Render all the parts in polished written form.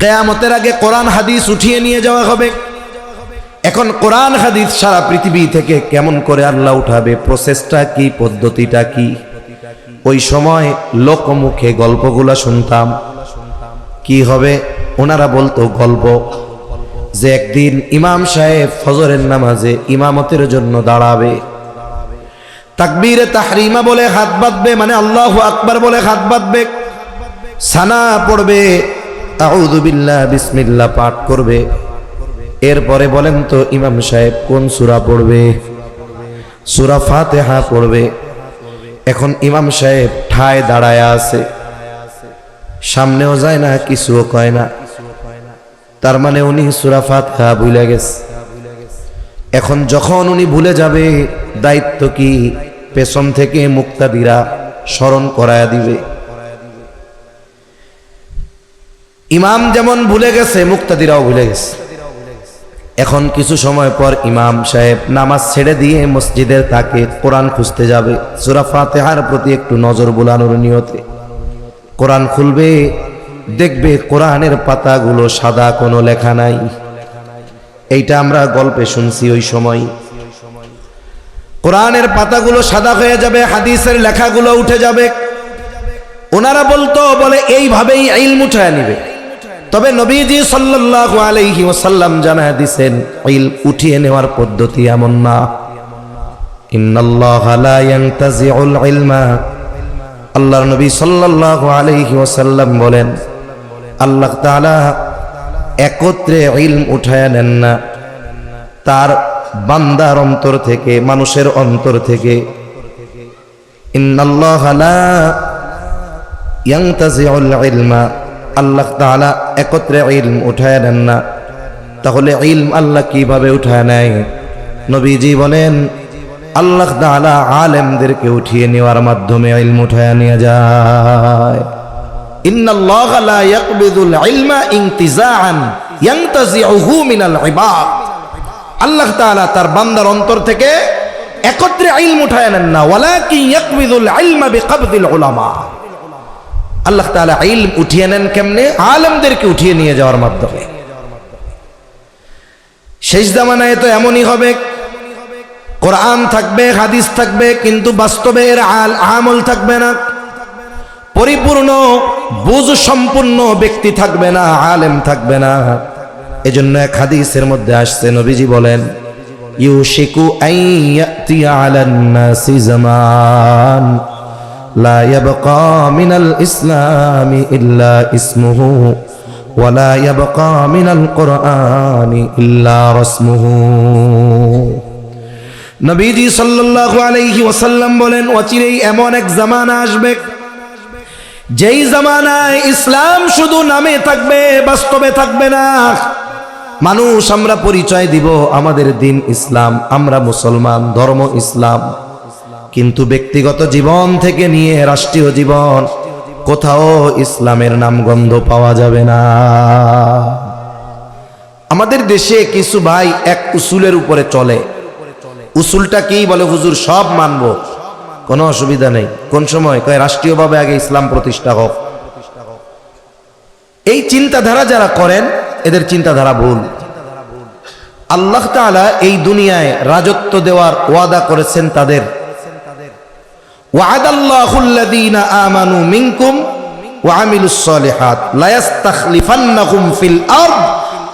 কিয়ামতের আগে কোরআন হাদিস উঠিয়ে নিয়ে যাওয়া হবে। এখন কোরআন হাদিস সারা পৃথিবী থেকে কেমন করে আল্লাহ উঠাবে, প্রসেসটা কি, পদ্ধতিটা কি? ওই সময় লোকমুখে গল্পগুলা শুনতাম। কি হবে? ওনারা বলতো গল্প যে একদিন ইমাম সাহেব ফজরের নামাজে ইমামতের জন্য দাঁড়াবে, তাকবীরে তাহরিমা বলে হাত বাঁধবে, মানে আল্লাহু আকবার বলে হাত বাঁধবে, সানা পড়বে, আউযু বিল্লাহ বিসমিল্লাহ পাঠ করবে। এরপরে বলেন তো ইমাম সাহেব কোন সূরা পড়বে? সূরা ফাতিহা পড়বে। এখন ইমাম সাহেব ঠায় দাঁড়ায় আছে, সামনেও যায় না, কিছুও কয় না, তার মানে উনি সূরা ফাতিহা ভুলে গেছে। এখন যখন উনি ভুলে যাবে, দায়িত্ব কি? পেছন থেকে মুক্তাদিরা স্মরণ করায়া দিবে। ইমাম যেমন ভুলে গেছে, মুক্তাদিরাও ভুলে গেছে। এখন কিছু সময় পর ইমাম সাহেব নামাজ ছেড়ে দিয়ে মসজিদের তাকে কোরআন খুঁজতে যাবে, সূরা ফাতিহার প্রতি একটু নজর বুলানোর নিয়তে। কোরআন খুলবে, দেখবে কোরআনের পাতাগুলো সাদা, কোনো লেখা নাই। এইটা আমরা গল্পে শুনছি। ওই সময় কোরআনের পাতাগুলো সাদা হয়ে যাবে, হাদিসের লেখাগুলো উঠে যাবে। ওনারা বলে এইভাবেই ইলম উঠায় নিবে। তবে নবীজি সাল্লাল্লাহু আলাইহি ওয়াসাল্লাম জানায় দিয়েছেন, ইলম উঠিয়ে নেওয়ার পদ্ধতি এমন না। ইন্নাল্লাহা লা ইয়ানতাজিউল ইলমা, আল্লাহর নবী সাল্লাল্লাহু আলাইহি ওয়াসাল্লাম বলেন, আল্লাহ তাআলা একত্রে ইলম উঠায় নেন না, তার বান্দার অন্তর থেকে, মানুষের অন্তর থেকে। ইন্নাল্লাহা লা ইয়ানতাজিউল ইলমা, আল্লাহ তাআলা একত্রে ইলম উঠায় নেন না। তাহলে ইলম আল্লাহ কিভাবে উঠায় নেয়? নবীজি বলেন, আল্লাহ তাআলা আলেমদেরকে উঠিয়ে নেওয়ার মাধ্যমে ইলম উঠায় নিয়ে যায়। ইন্নাল্লাহা লা ইয়াকবিদুল ইলমা ইনতিজাআন ইয়ানতাজিউহু মিনাল ইবাদ, আল্লাহ তাআলা তার বান্দার অন্তর থেকে একত্রে ইলম উঠায় নেন না, ওয়ালাকিন ইয়াকবিদুল ইলমা বিকবদিল উলামা। আল্লাহ তাআলা ইলম উঠিয়ে নেন কেমনে? আলেমদেরকে উঠিয়ে নিয়ে যাওয়ার মাধ্যমে। শেষ জামানায় তো এমনই হবে, কোরআন থাকবে, হাদিস থাকবে, কিন্তু বাস্তবে এর আমল থাকবে না। পরিপূর্ণ বুঝ সম্পূর্ণ ব্যক্তি থাকবে না, আলেম থাকবে না। এজন্য এক হাদিসের মধ্যে আসছে, নবীজি বলেন, ইউশিকু আন ইয়াতিয়া আলান নাসি জামান লা ইয়াবকা মিনাল ইসলামি ইল্লা ইসমুহু ওয়া লা ইয়াবকা মিনাল কুরআনি ইল্লা রাসমুহু। নবীজি সাল্লাল্লাহু আলাইহি ওয়াসাল্লাম বলেন, অচিরেই এমন এক জামানা আসবে, যেই জামানায় ইসলাম শুধু নামে থাকবে, বাস্তবে থাকবে না। মানুষ আমরা পরিচয় দিব আমাদের দিন ইসলাম, আমরা মুসলমান, ধর্ম ইসলাম, কিন্তু ব্যক্তিগত জীবন থেকে নিয়ে রাষ্ট্রীয় জীবন কোথাও ইসলামের নাম গন্ধ পাওয়া যাবে না। আমাদের দেশে কিছু ভাই এক উসুলের উপরে চলে। উসুলটা কি? বলে হুজুর সব মানবো, কোনো অসুবিধা নেই। কোন সময়? কয় রাষ্ট্রীয়ভাবে আগে ইসলাম প্রতিষ্ঠা হোক। এই চিন্তাধারা যারা করেন, এদের চিন্তাধারা ভুল। আল্লাহ তাআলা এই দুনিয়ায় রাজত্ব দেওয়ার ওয়াদা করেছেন তাদের, ওয়াদাল্লাহুল্লাযীনা আমানু মিনকুম ওয়া আমিলুস সালিহাত লা ইস্তাখলিফান্নাকুম ফিল আরদ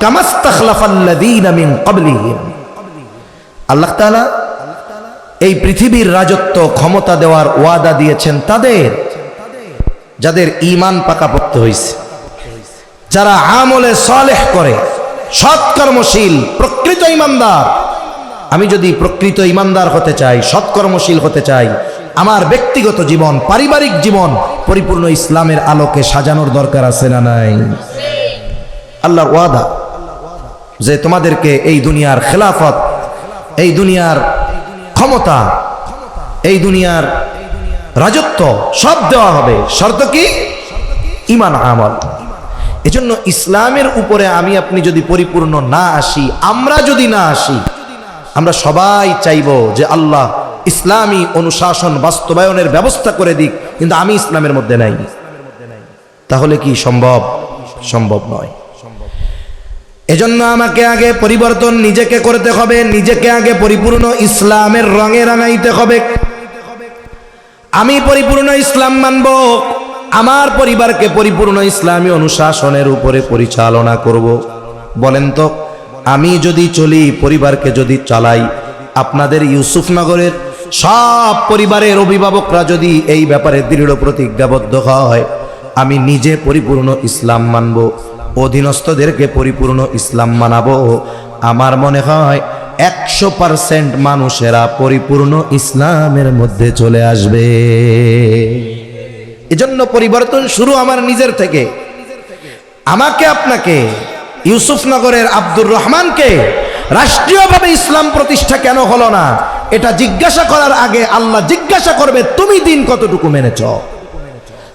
কামাস্তাখলাফাল্লাযীনা মিন ক্বাবলিহিম। আল্লাহ তাআলা এই পৃথিবীর রাজত্ব ক্ষমতা দেওয়ার ওয়াদা দিয়েছেন তাদের, যাদের ঈমান পাকাপোক্ত হয়েছে, যারা আমলে সালেহ করে, সৎকর্মশীল, প্রকৃত ঈমানদার। আমি যদি প্রকৃত ঈমানদার হতে চাই, সৎকর্মশীল হতে চাই, আমার ব্যক্তিগত জীবন, পারিবারিক জীবন পরিপূর্ণ ইসলামের আলোকে সাজানোর দরকার আছে না নাই? আল্লাহর ওয়াদা যে তোমাদেরকে এই দুনিয়ার খেলাফত, এই দুনিয়ার ক্ষমতা, এই দুনিয়ার রাজত্ব সব দেওয়া হবে। শর্ত কি? ঈমান আমল। এজন্য ইসলামের উপরে আমি আপনি যদি পরিপূর্ণ না আসি, আমরা যদি না আসি, আমরা সবাই চাইব যে আল্লাহ ইসলামী অনুশাসন বাস্তবায়নের ব্যবস্থা করে দিক, কিন্তু আমি ইসলামের মধ্যে নাই। তাহলে কি সম্ভব? সম্ভব নয়। এজন্য আমাকে আগে পরিবর্তন নিজেকে করতে হবে, নিজেকে আগে পরিপূর্ণ ইসলামের রঙে রাঙাইতে হবে। আমি পরিপূর্ণ ইসলাম মানব, আমার পরিবারকে পরিপূর্ণ ইসলামী অনুশাসনের উপরে পরিচালনা করব। বলেন তো, আমি যদি চলি, পরিবারকে যদি চালাই, আপনাদের ইউসুফনগরের সব পরিবারের অভিভাবকরা যদি এই ব্যাপারে দৃঢ় প্রতিজ্ঞাবদ্ধ হয়, আমি নিজে পরিপূর্ণ ইসলাম মানব, অধীনস্থদেরকে পরিপূর্ণ ইসলাম মানাবো, আমার মনে হয় 100% মানুষেরা পরিপূর্ণ ইসলামের মধ্যে চলে আসবে। এজন্য পরিবর্তন শুরু আমার নিজের থেকে। আমাকে, আপনাকে, ইউসুফনগরের আব্দুর রহমানকে রাষ্ট্রীয়ভাবে ইসলাম প্রতিষ্ঠা কেন হলো না, এটা জিজ্ঞাসা করার আগে আল্লাহ জিজ্ঞাসা করবে, তুমি দিন কতটুকু মেনেছ,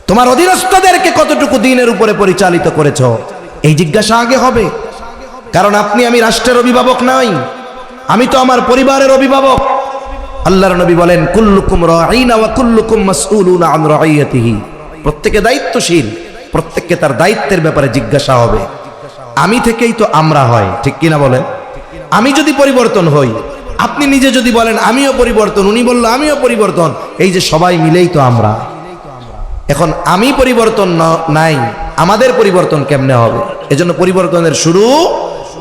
তোমার অধীনস্থদেরকে কতটুকু দিনের উপরে পরিচালিত করেছ, এই জিজ্ঞাসা আগে হবে। কারণ আপনি আমি রাষ্ট্রের অভিভাবক নই, আমি তো আমার পরিবারের অভিভাবক। আল্লাহর নবী বলেন, কুল্লুকুম রাঈনা ওয়া কুল্লুকুম মাসউলুনা আন রাঈয়াতিহি। প্রত্যেকে দায়িত্বশীল, প্রত্যেককে তার দায়িত্বের ব্যাপারে জিজ্ঞাসা হবে। আমি থেকেই তো আমরা হয়, ঠিক কিনা বলেন? আমি যদি পরিবর্তন হই, আপনি নিজে যদি বলেন আমিও পরিবর্তন, উনি বলল আমিও পরিবর্তন, এই যে সবাই মিলেই তো আমরা। এখন আমি পরিবর্তন নাই, আমাদের পরিবর্তন কেমনে হবে? এজন্য পরিবর্তনের শুরু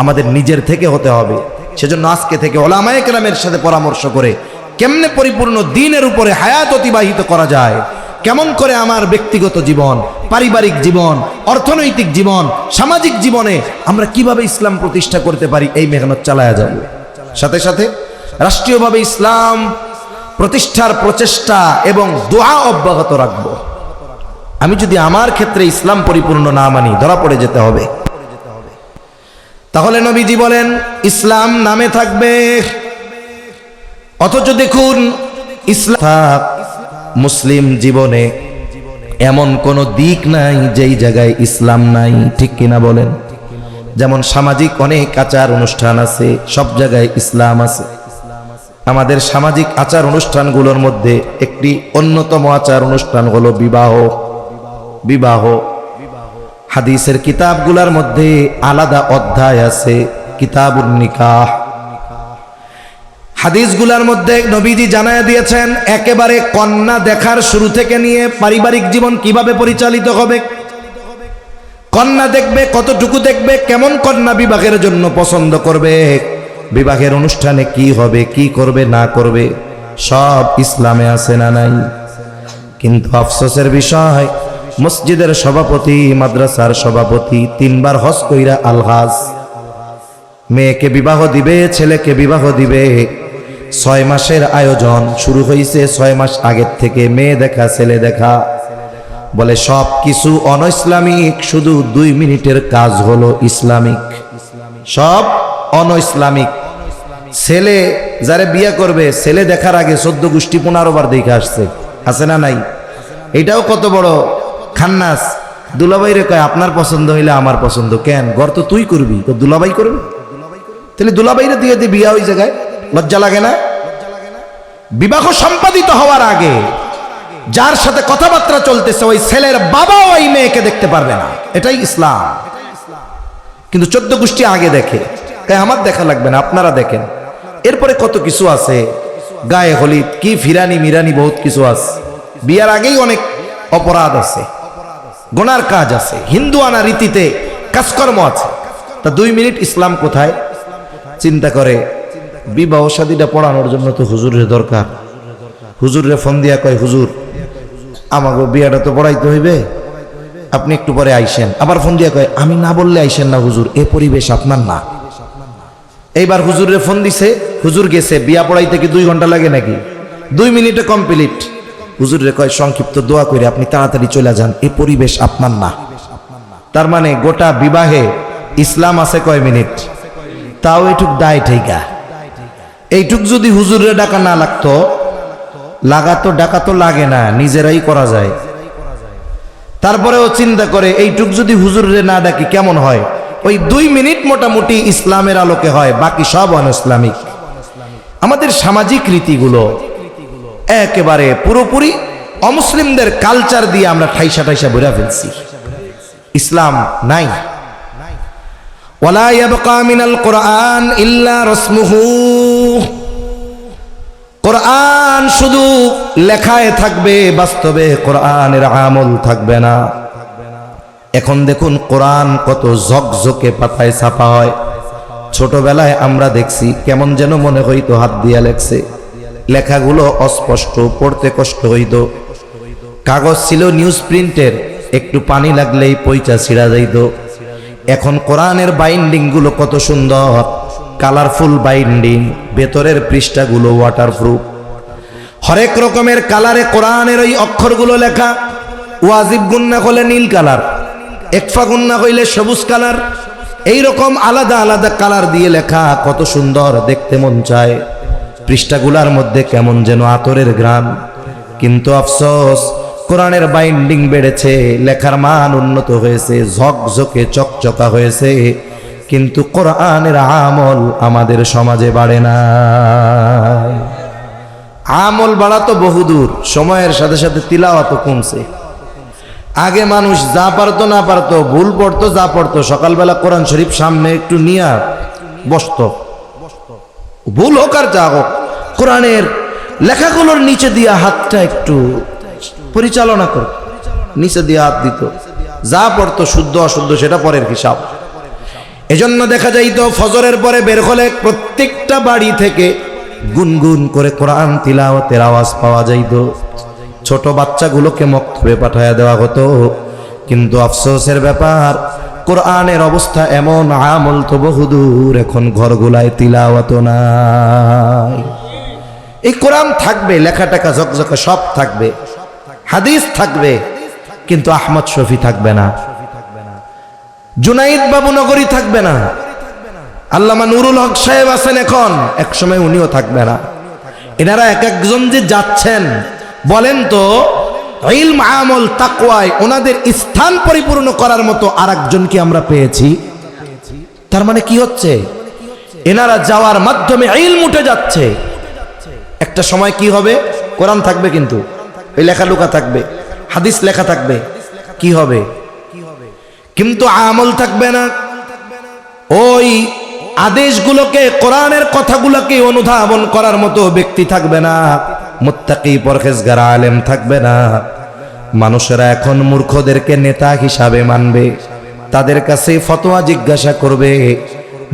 আমাদের নিজের থেকে হতে হবে। সেজন্য আজকে থেকে ওলামায়ে কেরামের সাথে পরামর্শ করে কেমনে পরিপূর্ণ দ্বীনের উপরে হায়াত অতিবাহিত করা যায়, কেমন করে আমার ব্যক্তিগত জীবন, পারিবারিক জীবন, অর্থনৈতিক জীবন, সামাজিক জীবনে আমরা কিভাবে ইসলাম প্রতিষ্ঠা করতে পারি, এই মেহনত চালায়া যাব। সাথে সাথে রাষ্ট্রীয়ভাবে ইসলাম প্রতিষ্ঠার প্রচেষ্টা এবং দোয়া অব্যাহত রাখব। আমি যদি আমার ক্ষেত্রে ইসলাম পরিপূর্ণ না মানি, ধরা পড়ে যেতে হবে। তাহলে নবীজি বলেন ইসলাম নামে থাকবে, অথচ দেখুন ইসলাম মুসলিম জীবনে এমন কোন দিক নাই যেই জায়গায় ইসলাম নাই, ঠিক কিনা বলেন? যেমন সামাজিক অনেক আচার অনুষ্ঠান আছে, সব জায়গায় ইসলাম আছে। আমাদের সামাজিক আচার অনুষ্ঠানগুলোর মধ্যে একটি অন্যতম আচার অনুষ্ঠান হলো বিবাহ। বিবাহ হাদিসের কিতাবগুলোর মধ্যে আলাদা অধ্যায় আছে, কিতাবুন নিকাহ। হাদিসগুলোর মধ্যে নবীজি জানায়া দিয়েছেন একেবারে কন্যা দেখার শুরু থেকে নিয়ে পারিবারিক জীবন কিভাবে পরিচালিত হবে, কন্যা দেখবে, কতটুকু দেখবে, কেমন কন্যা বিবাহের জন্য পছন্দ করবে, বিবাহের অনুষ্ঠানে কি হবে, কি করবে না করবে, সব ইসলামে আছে না নাই? কিন্তু আফসোসের বিষয়, মসজিদের সভাপতি, মাদ্রাসার সভাপতি 3 বার হজ কইরা আলহাজ, মেয়েকে বিবাহ দিবে, ছেলেকে বিবাহ দিবে, 6 মাসের আয়োজন শুরু হয়েছে, 6 মাস আগের থেকে মেয়ে দেখা, ছেলে দেখা, বলে সব কিছু অনইসলামিক, শুধু 2 মিনিটের কাজ হলো ইসলামিক, সব অনইসলামিক। ছেলে যারে বিয়ে করবে, ছেলে দেখার আগে 14 গোষ্ঠী 15 বার দেখে আসছে, আছে না নাই? এটাও কত বড় খান্নাস। দুলাভাইরে কয় আপনার পছন্দ হইলে আমার পছন্দ, কেন ঘর তো তুই করবি, তো দুলাভাই করবে? তাহলে দুলাভাইরে দিয়ে দিয়ে বিয়া ওই জায়গায়, লজ্জা লাগে না? বিবাহ সম্পাদিত হওয়ার আগে যার সাথে কথাবার্তা চলতেছে, ওই ছেলের বাবা ওই মেয়েকে দেখতে পারবে না, এটাই ইসলাম। কিন্তু 14 গোষ্ঠী আগে দেখে, তাই আমার দেখা লাগবে না, আপনারা দেখেন। এরপরে কত কিছু আছে, গায়ে হলিদ কি, ফিরানি মিরানি, বহুত কিছু আছে। বিয়ার আগেই অনেক অপরাধ আছে, গোনার কাজ আছে, হিন্দুয়ানা রীতিতে কাজকর্ম আছে। তা 2 মিনিট ইসলাম কোথায়? চিন্তা করে বিবাহ শাদীটা পড়ানোর জন্য তো হুজুরের দরকার। হুজুরে ফোন দিয়া কয়, হুজুর আমাকে বিয়াটা তো পড়াইতে হইবে, আপনি একটু পরে আইসেন। আবার ফোন দিয়া কয়, আমি না বললে আইসেন না হুজুর, এ পরিবেশ আপনার না। এইবার হুজুরে ফোন দিছে, হুজুর গেছে, বিয়া পড়াইতে কি 2 ঘন্টা লাগে নাকি? 2 মিনিটে কমপ্লিট। হুজুরে কয় সংক্ষিপ্ত দোয়া করে আপনি তাড়াতাড়ি চলে যান, এ পরিবেশ আপনার না। তার মানে গোটা বিবাহে ইসলাম আছে কয় মিনিট? তাও এইটুক দায় ঠেকা। এইটুক যদি হুজুরে ডাকা না লাগতো, লাগাতো ডাকা তো লাগে না, নিজেরাই করা যায়। তারপরেও চিন্তা করে এইটুক যদি হুজুরে না ডাকি কেমন হয়? ওই 2 মিনিট মোটামুটি ইসলামের আলোকে হয়, বাকি সব অনইসলামিক। আমাদের সামাজিক রীতিগুলো একেবারে পুরোপুরি অমুসলিমদের কালচার দিয়ে আমরা ঠাইসা ঠাইসা ভরে ফেলছি, ইসলাম নাই। ওয়ালা ইয়াবকা মিনাল কুরআন ইল্লা রাসমুহু, কোরআন শুধু লেখায় থাকবে, বাস্তবে কোরআনের আমল থাকবে না। এখন দেখুন কোরআন কত ঝকঝকে পাতায় ছাপা হয়। ছোটবেলায় আমরা দেখছি কেমন যেন মনে হইতো হাত দিয়া লেখছে, লেখাগুলো অস্পষ্ট, পড়তে কষ্ট হইতো। কাগজ ছিল নিউজ প্রিন্টের, একটু পানি লাগলেই পইচা ছিঁড়া যাইত। এখন কোরআনের বাইন্ডিং গুলো কত সুন্দর, কালারফুল বাইন্ডিং, ভেতরের পৃষ্ঠাগুলো ওয়াটারপ্রুফ, হরেক রকমের কালারে কোরআনের ওই অক্ষরগুলো লেখা। ওয়াজিব গুন্না হলে নীল কালার, একফা গুন্না হইলে সবুজ কালার, এইরকম আলাদা আলাদা কালার দিয়ে লেখা, কত সুন্দর দেখতে মন চায়। পৃষ্ঠাগুলার মধ্যে কেমন যেন আতরের ঘ্রাণ। কিন্তু আফসোস, কোরআনের বাইন্ডিং বেড়েছে, লেখার মান উন্নত হয়েছে, ঝকঝকে চকচকা হয়েছে, কিন্তু কোরআনের আমল আমাদের সমাজে বাড়ে না। আমল বাড়া তো বহুদূর, সময়ের সাথে সাথে তিলাওয়াতও কমছে। আগে মানুষ যা পারতো না পারতো, ভুল পড়তো যা পড়তো, সকালবেলা কোরআন শরীফ সামনে একটু নিয়ে বসতো, ভুল হোক আর যা হোক, কোরআনের লেখাগুলোর নিচে দিয়ে হাতটা একটু পরিচালনা করত, নিচে দিয়ে হাত দিত, যা পড়তো শুদ্ধ অশুদ্ধ সেটা পরের হিসাব। এজন্য দেখা যাইতো ফজরের পরে বের হলে প্রত্যেকটা বাড়ি থেকে গুনগুন করে কোরআন তিলাওয়াতের আওয়াজ পাওয়া যাইতো। ছোট বাচ্চাগুলোকে মক্তবে পাঠায়া দেওয়া হতো। কিন্তু আফসোসের ব্যাপার, কোরআনের অবস্থা এমন, আমল তো বহুদূর, এখন ঘরগুলায় তিলাওয়াত নাই। এই কোরআন থাকবে, লেখা টাকা ঝকঝকে সব থাকবে, হাদিস থাকবে, কিন্তু আহমদ শফি থাকবে না, জুনাইদ বাবু নগরী থাকবে না, আল্লামা নুরুল হক সাহেব আছেন এখন, একসময় উনিও থাকবে না। এনারা এক একজন যে যাচ্ছেন, বলেন তো ইলম আমল তাকওয়ায় ওনাদের স্থান পরিপূর্ণ করার মতো আরেকজন কি আমরা পেয়েছি? তার মানে কি হচ্ছে, এনারা যাওয়ার মাধ্যমে ইলম উঠে যাচ্ছে। একটা সময় কি হবে, কোরআন থাকবে কিন্তু এই লেখা লুকা থাকবে, হাদিস লেখা থাকবে, কি হবে, কিন্তু আমল থাকবে না। ওই আদেশগুলোকে, কোরআনের কথাগুলোকে অনুধাবন করার মতো ব্যক্তি থাকবে না, মুত্তাকি পরহেজগার আলেম থাকবে না। মানুষেরা এখন মূর্খদেরকে নেতা হিসাবে মানবে, তাদের কাছে ফতোয়া জিজ্ঞাসা করবে,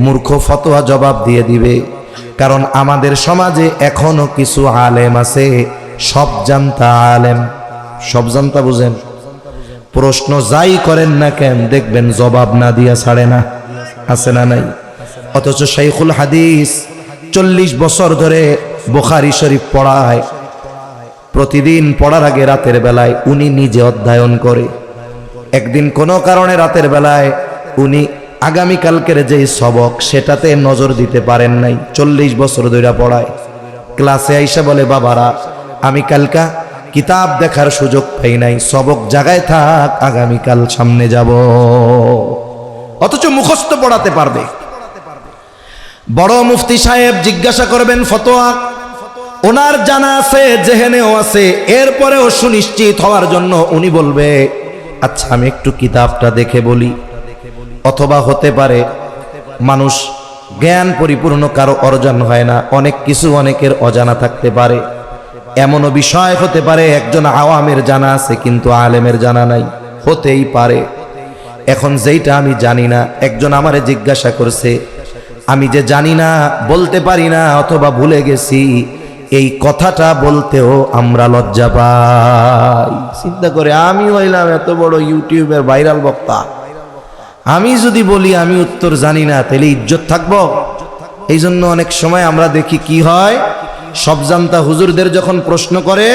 মূর্খ ফতোয়া জবাব দিয়ে দিবে। কারণ আমাদের সমাজে এখনো কিছু আলেম আছে, সব জানতা আলেম। সব জানতা বুঝেন, প্রশ্ন যাই করেন না কেন দেখবেন জবাব না দিয়া ছাড়ে না, আছে না নাই? অথচ শাইখুল হাদিস 40 বছর ধরে বুখারী শরীফ পড়ায়, প্রতিদিন পড়ার আগে রাতের বেলায় উনি নিজে অধ্যয়ন করে। একদিন কোনো কারণে রাতের বেলায় উনি আগামীকালকের যে সবক সেটাতে নজর দিতে পারেন নাই, 40 বছর ধরে পড়ায়। ক্লাসে আইসা বলে, বাবারা আমি কালকা কিতাব দেখার সুযোগ পাই নাই, সবক জায়গায় থাক, আগামীকাল সামনে যাব। অথচ মুখস্থ পড়াতে পারবে। বড় মুফতি সাহেব জিজ্ঞাসা করবেন ফতোয়া, ওনার জানা আছে, জেহেনেও আছে, এরপরেও সুনিশ্চিত হওয়ার জন্য উনি বলবে, আচ্ছা আমি একটু কিতাবটা দেখে বলি। অথবা হতে পারে মানুষ জ্ঞান পরিপূর্ণ কারো অর্জন হয় না, অনেক কিছু অনেকের অজানা থাকতে পারে। এমনও বিষয় হতে পারে একজন আওয়ামের জানা আছে কিন্তু আলেমের জানা নাই, হতেই পারে। এখন যেইটা আমি জানি না, একজন আমারে জিজ্ঞাসা করছে, আমি যে জানি না, বলতে পারি না অথবা ভুলে গেছি, এই কথাটা বলতেও আমরা লজ্জা পাই। চিন্তা করে, আমি হইলাম এত বড় ইউটিউবের ভাইরাল বক্তা, আমি যদি বলি আমি উত্তর জানি না, তাহলে ইজ্জত থাকবো? এই জন্য অনেক সময় আমরা দেখি কি হয়, সব জানতা হুজুরদের যখন প্রশ্ন করে,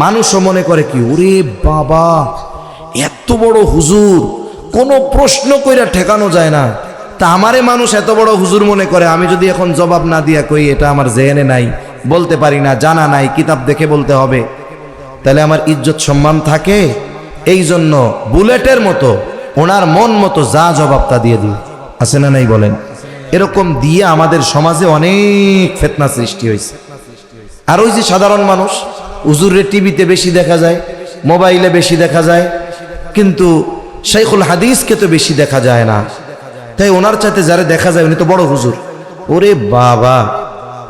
মানুষও মনে করে কি, ওরে বাবা এত বড় হুজুর, কোনো প্রশ্ন কইরা ঠেকানো যায় না। তা আমারে মানুষ এত বড় হুজুর মনে করে, আমি যদি এখন জবাব না দিয়া কই এটা আমার জেহেনে নাই, বলতে পারি না, জানা নাই, কিতাব দেখে বলতে হবে, তাহলে আমার ইজ্জত সম্মান থাকে? এই জন্য বুলেটের মতো ওনার মন মতো যা জবাব তা দিয়ে দিই, আছে না নাই বলেন? এরকম দিয়ে আমাদের সমাজে অনেক ফিতনা সৃষ্টি হয়েছে। আর ওই যে সাধারণ মানুষ, হুজুরের টিভিতে বেশি দেখা যায়, মোবাইলে বেশি দেখা যায়, কিন্তু শাইখুল হাদিসকে তো বেশি দেখা যায় না। তাই ওনার চাইতে যারা দেখা যায় উনি তো বড় হুজুর। ওরে বাবা,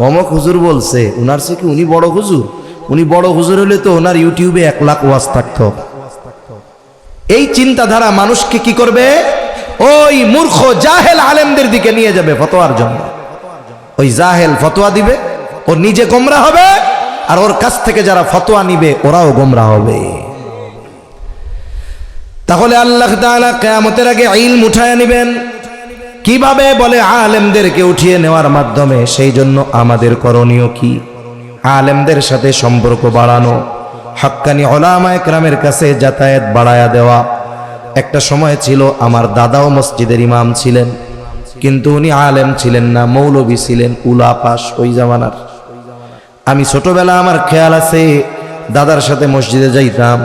অমক হুজুর বলছে, উনার সে কি উনি বড় হুজুর? উনি বড় হুজুর হলে তো ওনার ইউটিউবে 1 লাখ ওয়াজ থাকতো। এই চিন্তাধারা মানুষকে কি করবে? ওই মূর্খ জাহেল আলেমদের দিকে নিয়ে যাবে ফতোয়ার জন্য। ওই জাহেল ফতোয়া দিবে, ও নিজে গোমরা হবে, আর ওর কাছ থেকে যারা ফতোয়া নিবে ওরাও গোমরা হবে। তাহলে আল্লাহ তাআলা কিয়ামতের আগে ইলম উঠায় নেবেন। কিভাবে? বলে আলেমদেরকে উঠিয়ে নেওয়ার মাধ্যমে। সেই জন্য আমাদের করণীয় কি? আলেমদের সাথে সম্পর্ক বাড়ানো, হাক্কানি উলামায়ে কেরামের কাছে যাতায়াত বাড়ায়া দেওয়া। একটা সময় ছিল আমার দাদাও মসজিদের ইমাম ছিলেন, কিন্তু উনি আলেম ছিলেন না, মৌলবী ছিলেন, উলাপাস ওই জামানার। আমি ছোটবেলা আমার খেয়াল আছে, দাদার সাথে মসজিদে যাইতাম।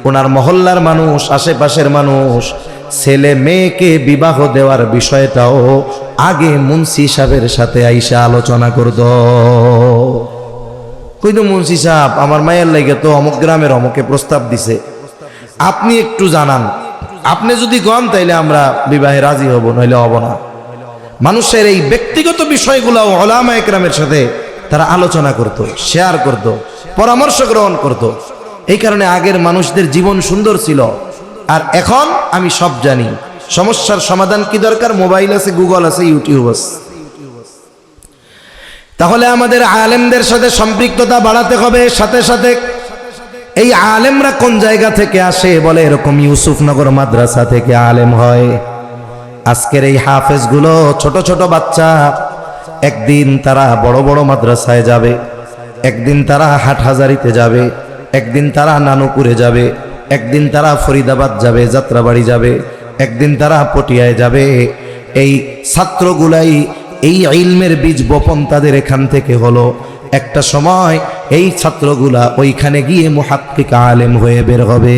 ওনার মহল্লার মানুষ, আশেপাশের মানুষ ছেলে মেয়েকে বিবাহ দেওয়ার বিষয়টাও আগে মুন্সি সাহেবের সাথে আইসা আলোচনা করত। কইতো মুন্সি সাহেব, আমার মায়ের লাগে তো অমুক গ্রামের অমুকে প্রস্তাব দিছে, আপনি একটু জানান, আপনি যদি কন তাইলে আমরা বিবাহে রাজি হব, নইলে হব না। মানুষের এই ব্যক্তিগত বিষয়গুলো উলামায়ে কেরামের সাথে তারা আলোচনা করত, শেয়ার করত, পরামর্শ গ্রহণ করত। এই কারণে আগের মানুষদের জীবন সুন্দর ছিল। আর এখন আমি সব জানি, সমস্যার সমাধান কি দরকার? মোবাইল আছে, গুগল আছে, ইউটিউব আছে। তাহলে আমাদের আলেমদের সাথে সম্পৃক্ততা বাড়াতে হবে। সাথে সাথে এই আলেমরা কোন জায়গা থেকে আসে? বলে এরকম ইউসুফনগর মাদ্রাসা থেকে আলেম হয়। আজকের এই হাফেজগুলো ছোট ছোট বাচ্চা, একদিন তারা বড় বড় মাদ্রাসায় যাবে, একদিন তারা হাটহাজারিতে যাবে, একদিন তারা নানুপুরে যাবে, একদিন তারা ফরিদাবাদ যাবে, যাত্রাবাড়ি যাবে, একদিন তারা পটিয়ায় যাবে। এই ছাত্রগুলাই এই ইলমের বীজ বপন তাদের এখান থেকে হলো। একটা সময় এই ছাত্রগুলা ওইখানে গিয়ে মুহাক্কিক আলেম হয়ে বের হবে।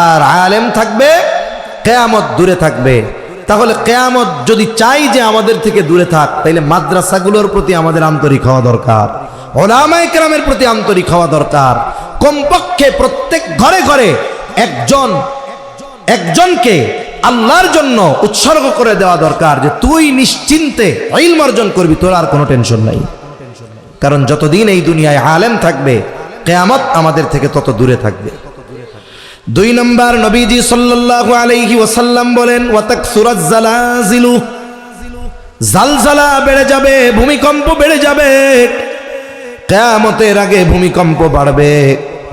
আর আলেম থাকবে, কিয়ামত দূরে থাকবে। তাহলে কিয়ামত যদি চাই যে আমাদের থেকে দূরে থাক, তাইলে মাদ্রাসাগুলোর প্রতি আমাদের আন্তরিক হওয়া দরকার, উলামায়ে কেরামের প্রতি আন্তরিক হওয়া দরকার। কমপক্ষে প্রত্যেক ঘরে ঘরে একজনকে আল্লাহর জন্য উৎসর্গ করে দেওয়া দরকার, যে তুই নিশ্চিন্তে ইলম অর্জন করবি, তোর আর কোনো টেনশন নাই। কারণ যতদিন এই দুনিয়ায় আলেম থাকবে, কিয়ামত আমাদের থেকে তত দূরে থাকবে। 2 নম্বর, নবীজি সাল্লাল্লাহু আলাইহি ওয়াসাল্লাম বলেন, ওয়াতাকসুরাজ জালাজিলু, জালজালা বেড়ে যাবে, ভূমিকম্প বেড়ে যাবে। কিয়ামতের আগে ভূমিকম্প বাড়বে।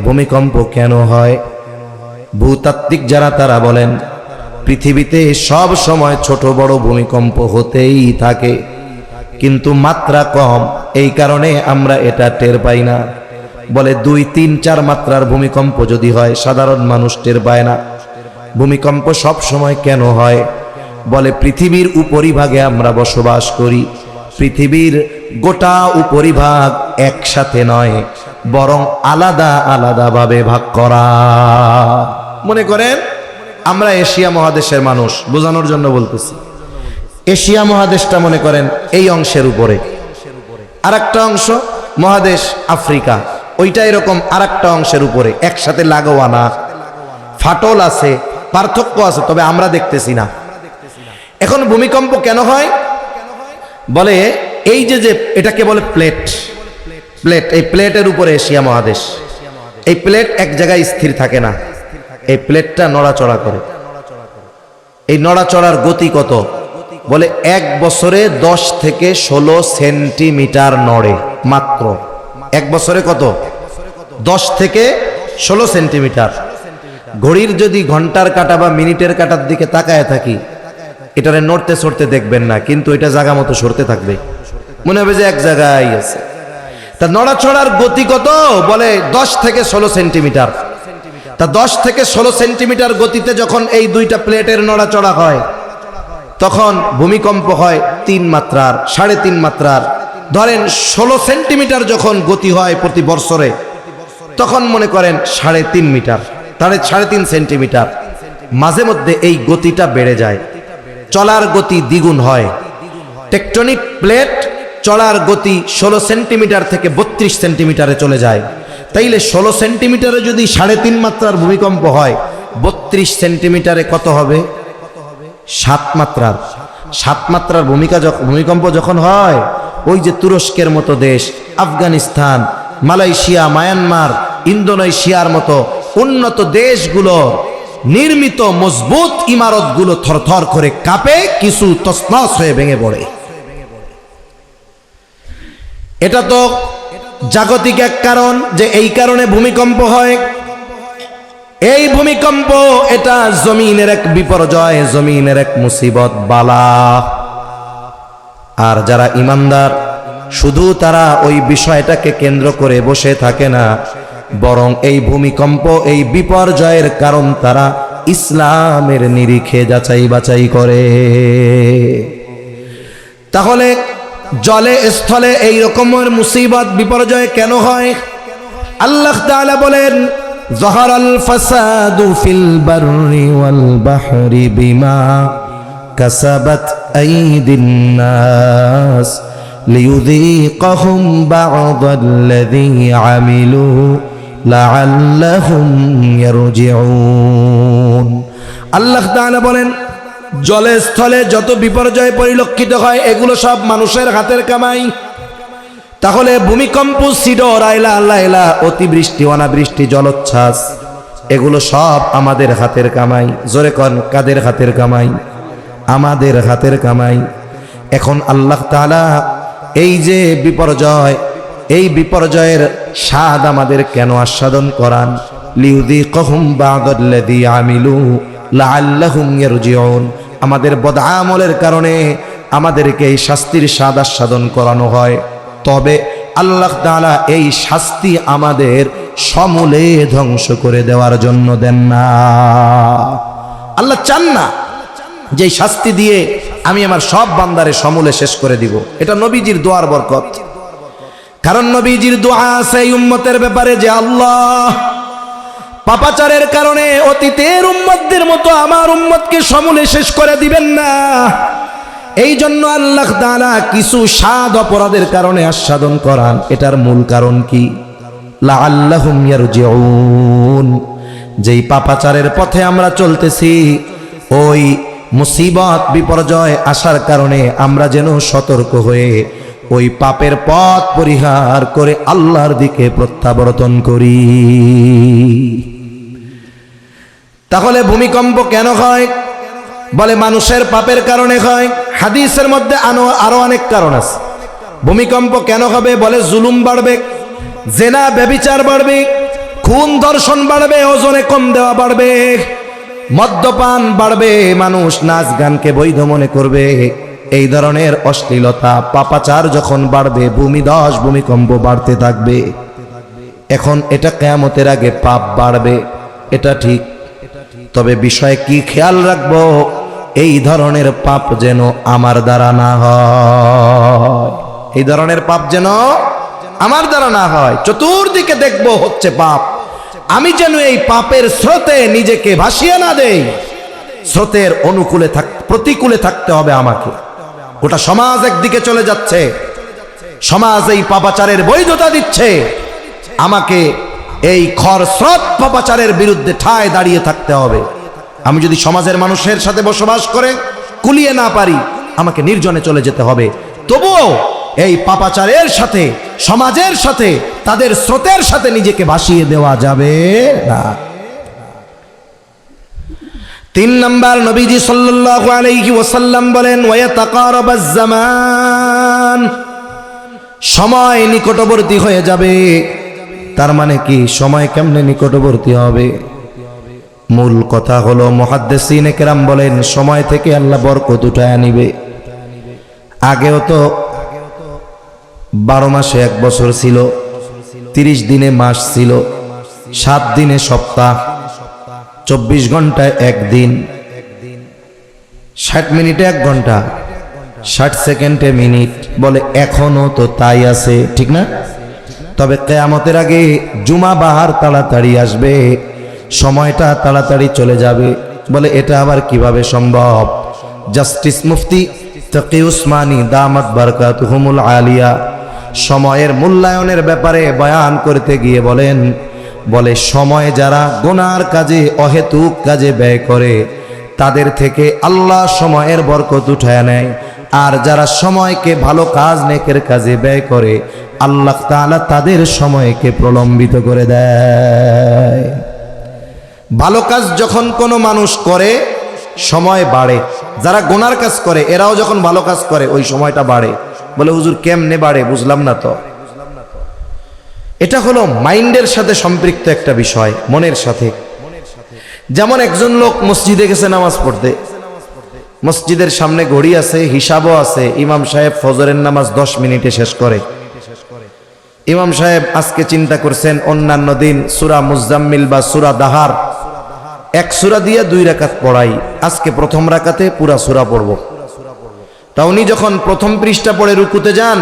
ভূমিকম্প কেন হয়? ভূতাত্ত্বিক যারা তারা বলেন পৃথিবীতে সব সময় ছোট বড় ভূমিকম্প হতেই থাকে, কিন্তু মাত্রা কম, এই কারণে আমরা এটা টের পাই না। বলে 2, 3, 4 মাত্রার ভূমিকম্প যদি হয়, সাধারণ মানুষ টের পায় না। ভূমিকম্প সব সময় কেন হয়? বলে পৃথিবীর উপরিভাগে আমরা বসবাস করি, পৃথিবীর গোটা উপরিভাগ একসাথে নয়, বরং আলাদা আলাদা ভাবে ভাগ করা। মনে করেন আমরা এশিয়া মহাদেশের মানুষ, বোঝানোর জন্য বলতেছি। এশিয়া মহাদেশটা মনে করেন এই অংশের উপরে, আর একটা অংশ মহাদেশ আফ্রিকা, ওইটা এরকম আর একটা অংশের উপরে, একসাথে লাগোয়া না, ফাটল আছে, পার্থক্য আছে, তবে আমরা দেখতেছি না। এখন ভূমিকম্প কেন হয়? বলে এই যে এটাকে বলে প্লেট, এই প্লেটের উপরে এশিয়া মহাদেশ। এই প্লেট এক জায়গায় স্থির থাকে না, এই প্লেটটা নড়াচড়া করে। এই নড়াচড়ার গতি কত? বলে 1 বছরে 10 থেকে 16 সেন্টিমিটার নড়ে মাত্র। 1 বছরে কত? 10 থেকে 16 সেন্টিমিটার। ঘড়ির যদি ঘন্টার কাঁটা বা মিনিটের কাঁটার দিকে তাকায় থাকি, এটারে নড়তে সরতে দেখবেন না, কিন্তু এটা জায়গা মতো সরতে থাকবে, মনে হবে যে এক জায়গায় আছে। তা নড়াচড়ার গতি কত? বলে 10 থেকে 16 সেন্টিমিটার। তা 10 থেকে 16 সেন্টিমিটার গতিতে যখন এই দুইটা প্লেটের নড়াচড়া হয়, তখন ভূমিকম্প হয় 3 মাত্রার, 3.5 মাত্রার। ধরেন 16 সেন্টিমিটার যখন গতি হয় প্রতি বছরে, তখন মনে করেন 3.5 মিটার, তাহলে 3.5 সেন্টিমিটার। মাঝে মধ্যে এই গতিটা বেড়ে যায়, চলার গতি দ্বিগুণ হয়। টেকটনিক প্লেট চলার গতি 16 সেন্টিমিটার থেকে 32 সেন্টিমিটারে চলে যায়। তাইলে 16 সেন্টিমিটারে যদি 3.5 মাত্রার ভূমিকম্প হয়, 32 সেন্টিমিটারে কত হবে? সাত মাত্রার ভূমিকম্প যখন হয়, ওই যে তুরস্কের মতো দেশ, আফগানিস্তান, মালয়েশিয়া, মায়ানমার, ইন্দোনেশিয়ার মতো উন্নত দেশগুলো নির্মিত মজবুত ইমারতগুলো থরথর করে কাঁপে, কিছু তছনছ হয়ে ভেঙে পড়ে। এটা তো জাগতিক এক কারণ যে এই কারণে ভূমিকম্প হয়। এই ভূমিকম্প এটা জমিনের এক বিপর্যয়, জমিনের এক মুসিবত বালা। আর যারা ইমানদার শুধু তারা ওই বিষয়টাকে কেন্দ্র করে বসে থাকে না, বরং এই ভূমিকম্প, এই বিপর্যয়ের কারণ তারা ইসলামের নিরিখে যাচাই বাছাই করে। তাহলে জলে স্থলে এই রকমের মুসিবত বিপর্যয় কেন হয়? আল্লাহ তাআলা বলেন, যাহারাল ফাসাদু ফিল বাররি ওয়াল বাহরি বিমা কাসাবাত আইদিন নাস লিয়ুযীকাহুম বা'দাল্লাযী আমিলু লাআল্লাহুম ইয়ারজিউন। আল্লাহ তাআলা বলেন, জলে স্থলে যত বিপর্যয় পরিলক্ষিত হয় এগুলো সব মানুষের হাতের কামাই। তাহলে ভূমিকম্প, সিডর, আইলা লাইলা, অতিবৃষ্টি, অনাবৃষ্টি, জলোচ্ছ্বাস, এগুলো সব আমাদের হাতের কামাই। জোরে কোন, কাদের হাতের কামাই? আমাদের হাতের কামাই। এখন আল্লাহ তাআলা এই যে বিপর্যয়, এই বিপর্যয়ের স্বাদ আমাদের কেন আস্বাদন করান? লিউযীকাহুম বা'দাল্লাযী আমিলু লাআল্লাহুম ইয়ারজিউন। আমাদের বদআমলের কারণে আমাদেরকে এই শাস্তির স্বাদ আস্বাদন করানো হয়। তবে আল্লাহ তাআলা এই শাস্তি আমাদের সমূলে ধ্বংস করে দেওয়ার জন্য দেন না। আল্লাহ চান না যে শাস্তি দিয়ে আমি আমার সব বান্দারে সমূলে শেষ করে দিব। এটা নবীজির দোয়ার বরকত। কারণ নবীজির দোয়া আছে এই উম্মতের ব্যাপারে যে, আল্লাহ, পাপাচারের কারণে অতীতের উম্মতদের মতো আমার উম্মতকে সমূলে শেষ করে দিবেন না। এই জন্য আল্লাহ তাআলা কিছু স্বাদ অপরাধের কারণে আস্বাদন করান। এটার মূল কারণ কি? লাআল্লাহুম ইয়ারজিউন। যেই পাপাচারের পথে আমরা চলতেছি, ওই মুসিবত বিপর্যয় আসার কারণে আমরা যেন সতর্ক হয়ে ওই পাপের পথ পরিহার করে আল্লাহর দিকে প্রত্যাবর্তন করি। তাহলে ভূমিকম্প কেন হয়? বলে মানুষের পাপের কারণে হয়। হাদিসের মধ্যে আরো অনেক কারণ আছে। ভূমিকম্প কেন হবে? বলে জুলুম বাড়বে, জেনা ব্যভিচার বাড়বে, খুন ধর্ষণ বাড়বে, ওজনে কম দেওয়া বাড়বে, মদ্যপান বাড়বে, মানুষ নাচ গানকে বৈধ মনে করবে। এই ধরনের অশ্লীলতা, পাপাচার যখন বাড়বে, ভূমিধস, ভূমিকম্প বাড়তে থাকবে। এখন এটা কিয়ামতের আগে পাপ বাড়বে, এটা ঠিক। তবে বিষয় কি খেয়াল রাখবো? এই ধরনের পাপ যেন আমার দ্বারা না হয়। এই ধরনের পাপ যেন আমার দ্বারা না হয়। চতুর্দিকে দেখবো হচ্ছে পাপ, আমি যেন এই পাপের স্রোতে নিজেকে ভাসিয়ে না দেই। স্রোতের অনুকূলে প্রতিকূলে থাকতে হবে আমাকে। গোটা সমাজ একদিকে চলে যাচ্ছে, সমাজ এই পাপাচারের বৈধতা দিচ্ছে, আমাকে এই খরস্রোত পাপাচারের বিরুদ্ধে ঠায় দাঁড়িয়ে থাকতে হবে। আমি যদি সমাজের মানুষের সাথে বসবাস করে কুলিয়ে না পারি, আমাকে নির্জনে চলে যেতে হবে। তবুও এই পাপাচারের সাথে, সমাজের সাথে, তাদের স্রোতের সাথে নিজেকে ভাসিয়ে দেওয়া যাবে না। 3 নাম্বার, নবীজি সাল্লাল্লাহু আলাইহি ওয়াসাল্লাম বলেন, ওয়ায়াতাকারাবাজ জামান, সময় নিকটবর্তী হয়ে যাবে। তার মানে কি? সময় কেমনে নিকটবর্তী হবে? মূল কথা হলো, মুহাদ্দিসিনে কেরাম বলেন, সময় থেকে আল্লাহ বরকত উঠায় নিবে। আগেও তো 12 মাসে 1 বছর ছিল, 30 দিনে মাস ছিল, 7 দিনে সপ্তাহ, 24 ঘন্টায় 1 দিন, 60 মিনিটে 1 ঘন্টা, 60 সেকেন্ডে মিনিট। বলে এখনো তো তাই আছে, ঠিক না? তবে কিয়ামতের আগে জুমা বাহার তাড়াতাড়ি আসবে, সময়টা তাড়াতাড়ি চলে যাবে। বলে এটা আবার কিভাবে সম্ভব? জাস্টিস মুফতি তাকি উসমানী দামাত বারকাতুহুমুল আলিয়া সময়ের মূল্যায়নের ব্যাপারে বয়ান করতে গিয়ে বলে সময় যারা গুনার কাজে, অহেতুক কাজে ব্যয় করে, তাদের থেকে আল্লাহ সময়ের বরকত উঠায় নেয়। আর যারা সময়কে ভালো কাজ নেকের কাজে ব্যয় করে আল্লাহ তাআলা তাদের সময়কে প্রলম্বিত করে দেয়। ভালো কাজ যখন কোনো মানুষ করে সময় বাড়ে, যারা গুনার কাজ করে এরাও যখন ভালো কাজ করে ওই সময়টা বাড়ে। বলে হুজুর কেমনে বাড়ে, বুঝলাম না তো। এটা হলো মাইন্ডের সাথে সম্পৃক্ত একটা বিষয়, মনের সাথে। যেমন একজন লোক মসজিদে গেছে নামাজ পড়তে, মসজিদের সামনে ঘড়ি আছে, হিসাবও আছে, ইমাম সাহেব ফজরের নামাজ 10 মিনিটে শেষ করে। ইমাম সাহেব আজকে চিন্তা করছেন অন্যান্য দিন সূরা মুজাম্মিল বা সূরা দাহার এক সূরা দিয়ে 2 রাকাত পড়াই, আজকে প্রথম রাকাতে পুরা সূরা পড়ব। তা উনি যখন প্রথম পৃষ্ঠা পড়ে রুকুতে যান,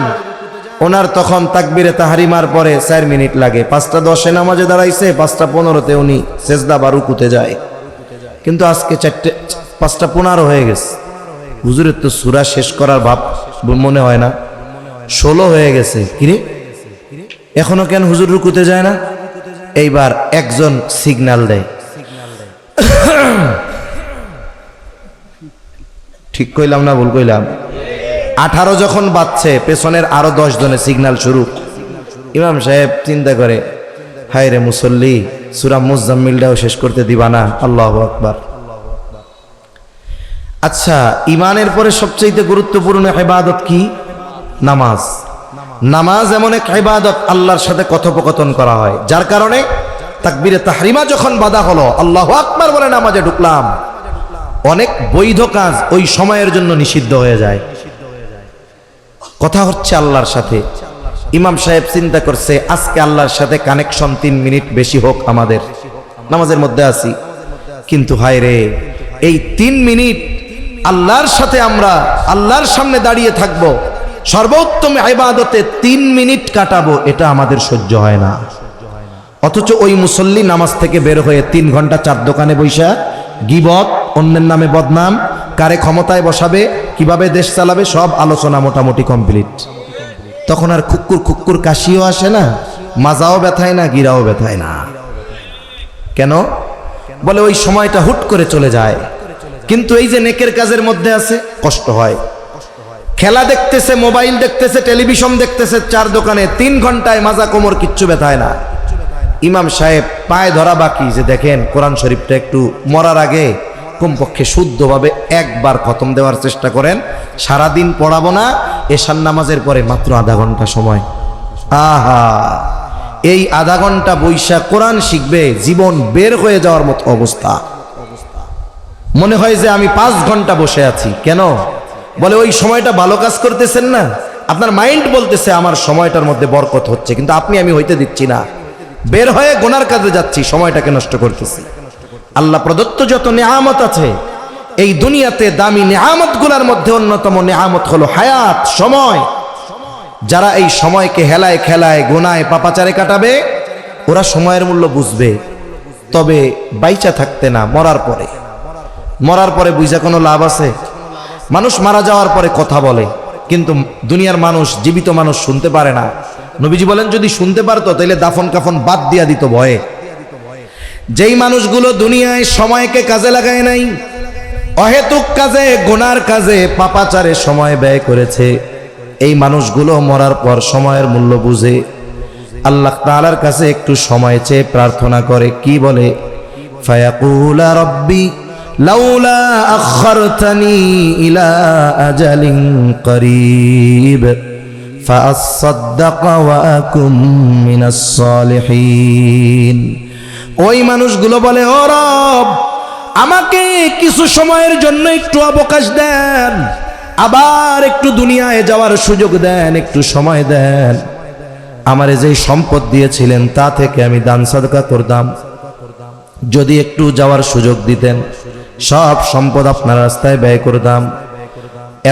ওনার তখন তাকবীরে তাহরিমার পরে 4 মিনিট লাগে। 5:10 নামাজে দাঁড়াইছে, 5:15 উনি সেজদা বা রুকুতে যায়। কিন্তু আজকে 5:15 হয়ে গেছে। হুজুরের তো সূরা শেষ করার ভাব মনে হয় না, 16 হয়ে গেছে। কিরে এখনো কেন হুজুর রুকুতে যায় না? এইবার একজন সিগন্যাল দেয়, ঠিক কইলাম না ভুল কইলাম? 18 যখন বাজছে পেছনের আরো 10 জনের সিগন্যাল শুরু। ইমাম সাহেব চিন্তা করে, হায় রে মুসল্লি, সূরা মুজাম্মিলটাও শেষ করতে দিবা না? আল্লাহু আকবার। আচ্ছা, ইমানের পরে সবচেয়ে গুরুত্বপূর্ণ ইবাদত কি? নামাজ। নামাজ এমন এক ইবাদত, আল্লাহর সাথে কথোপকথন করা হয়, যার কারণে তাকবীরে তাহরিমা যখন বাধা হলো, আল্লাহু আকবার বলে নামাজে ঢুকলাম, অনেক বৈধ কাজ ওই সময়ের জন্য নিষিদ্ধ হয়ে যায়। কথা হচ্ছে আল্লাহর সাথে। ইমাম সাহেব চিন্তা করছে আজকে আল্লাহর সাথে কানেকশন 3 মিনিট বেশি হোক, আমাদের নামাজের মধ্যে আছি, কিন্তু হায় রে এই 3 মিনিট আল্লাহর সাথে আমরা আল্লাহর সামনে দাঁড়িয়ে থাকবো, সর্বোত্তম ইবাদতে 3 মিনিট কাটাবো, এটা আমাদের সহ্য হয় না। অথচ ওই মুসল্লি নামাজ থেকে বের হয়ে 3 ঘন্টা 4 দোকানে বৈশা গীবত, অন্যের নামে বদনাম, কারে ক্ষমতায় বসাবে, কিভাবে দেশ চালাবে, সব আলোচনা মোটামুটি কমপ্লিট। তখন আর খুক্কুর খুক্কুর কাশিও আসে না, মাজাও ব্যথায় না, গিরাও ব্যথায় না। কেন? বলে ওই সময়টা হুট করে চলে যায়। কিন্তু এই যে নেকের কাজের মধ্যে আছে, কষ্ট হয়। খেলা দেখতেছে, মোবাইল দেখতেছে, টেলিভিশন দেখতেছে, 4 দোকানে 3 ঘন্টায় মাজা কোমর কিচ্ছু ব্যথায় না। ইমাম সাহেব পায়ে ধরা বাকি যে দেখেন কোরআন শরীফটা একটু মরার আগে কমপক্ষে শুদ্ধভাবে একবার খতম দেওয়ার চেষ্টা করেন, সারাদিন পড়াবো না, এশার নামাজের পরে মাত্র আধা ঘন্টা সময়। আহা, এই আধা ঘন্টা বৈশা কোরআন শিখবে, জীবন বের হয়ে যাওয়ার মতো অবস্থা। মনে হয় যে আমি 5 ঘন্টা বসে আছি। কেন? বলে ওই সময়টা ভালো কাজ করতেছেন না, আপনার মাইন্ড বলতেছে আমার সময়টার মধ্যে বরকত হচ্ছে, কিন্তু আমি হইতে দিচ্ছি না, বের হয়ে গুনার কাজে যাচ্ছি, সময়টাকে নষ্ট করতেছি। আল্লাহ প্রদত্ত যত নিয়ামত আছে এই দুনিয়াতে, দামি নিয়ামতগুলোর মধ্যে অন্যতম নিয়ামত হলো হায়াত, সময়। যারা এই সময়কে হেলায় খেলায় গুনায় পাপাচারে কাটাবে, ওরা সময়ের মূল্য বুঝবে, তবে বাইচা থাকতে না, মরার পরে বুঝা কোনো লাভ আছে? মানুষ মারা যাওয়ার পরে কথা বলে, কিন্তু দুনিয়ার মানুষ, জীবিত মানুষ শুনতে পারে না। নবীজি বলেন যদি শুনতে পারতো তাহলে দাফন কাফন বাদ দিয়া দিত ভয়ে। যেই মানুষগুলো দুনিয়ায় সময়কে কাজে লাগায় নাই, অহেতুক কাজে, গুনার কাজে, পাপাচারে সময় ব্যয় করেছে, এই মানুষগুলো মরার পর সময়ের মূল্য বুঝে আল্লাহ তাআলার কাছে একটু সময় চেয়ে প্রার্থনা করে। কি বলে? ফায়াকুলা রব্বি লাউলা আখারতানি ইলা আজালিন করিব ফাআসাদদাক ওয়া আকুম মিনাস সালিহিন। ওই মানুষগুলো বলে, ও রব, আমাকে কিছু সময়ের জন্য একটু অবকাশ দেন, আবার একটু দুনিয়ায় যাওয়ার সুযোগ দেন, একটু সময় দেন। আমারে যেই সম্পদ দিয়েছিলেন তা থেকে আমি দান সাদকা করতাম, যদি একটু যাওয়ার সুযোগ দিতেন সব সম্পদ আপনার রাস্তায় ব্যয় করতাম,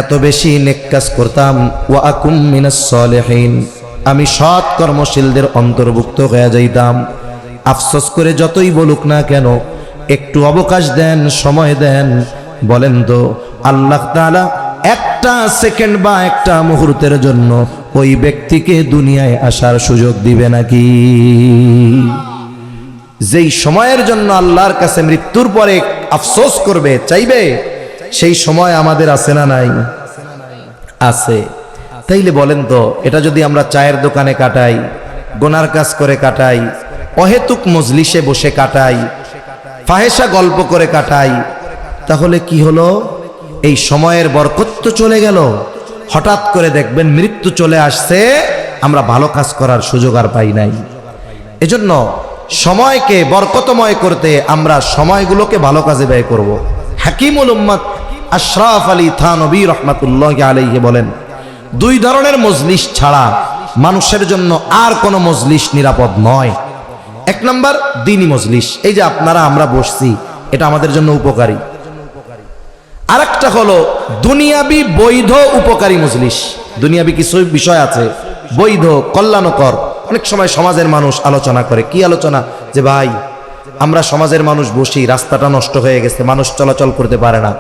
এত বেশি নেক কাজ করতাম। ওয়া আকুম মিনাস সালিহিন, আমি সৎ কর্মশীলদের অন্তর্ভুক্ত হয়ে যাইতাম। আফসোস করে যতই বলুক না কেন, একটু অবকাশ দেন, সময় দেন। বলেন তো আল্লাহ তাআলা একটা সেকেন্ড বা একটা মুহূর্তের জন্য ওই ব্যক্তিকে দুনিয়ায় আসার সুযোগ দিবে নাকি? যেই সময়ের জন্য আল্লাহর কাছে মৃত্যুর পরে আফসোস করবে, চাইবে, সেই সময় আমাদের আছে না নাই? আছে। তাইলে বলেন তো, এটা যদি আমরা চায়ের দোকানে কাটাই, গোনার কাজ করে কাটাই, অহেতুক মজলিসে বসে কাটাই, ফাহেসা গল্প করে কাটাই, তাহলে কি হলো? এই সময়ের বরকত তো চলে গেল। হঠাৎ করে দেখবেন মৃত্যু চলে আসছে, আমরা ভালো কাজ করার সুযোগ আর পাই নাই। এজন্য সময়কে বরকতময় করতে আমরা সময়গুলোকে ভালো কাজে ব্যয় করব। হাকিমুল উম্মত আশরাফ আলী থানভী রহমাতুল্লাহি আলাইহি বলেন, দুই ধরনের মজলিস ছাড়া মানুষের জন্য আর কোনো মজলিস নিরাপদ নয়। এক নাম্বার দ্বীনি মজলিস, এই যে আপনারা আমরা বসছি, এটা আমাদের জন্য উপকারী। আরেকটা হলো দুনিয়াবি বৈধ উপকারী মজলিস। দুনিয়াবি কিছু বিষয় আছে বৈধ কল্যাণকর, অনেক সময় সমাজের মানুষ আলোচনা করে। কি আলোচনা? যে ভাই, আমরা সমাজের মানুষ বসি, রাস্তাটা নষ্ট হয়ে গেছে, মানুষ চলাচল করতে পারে না,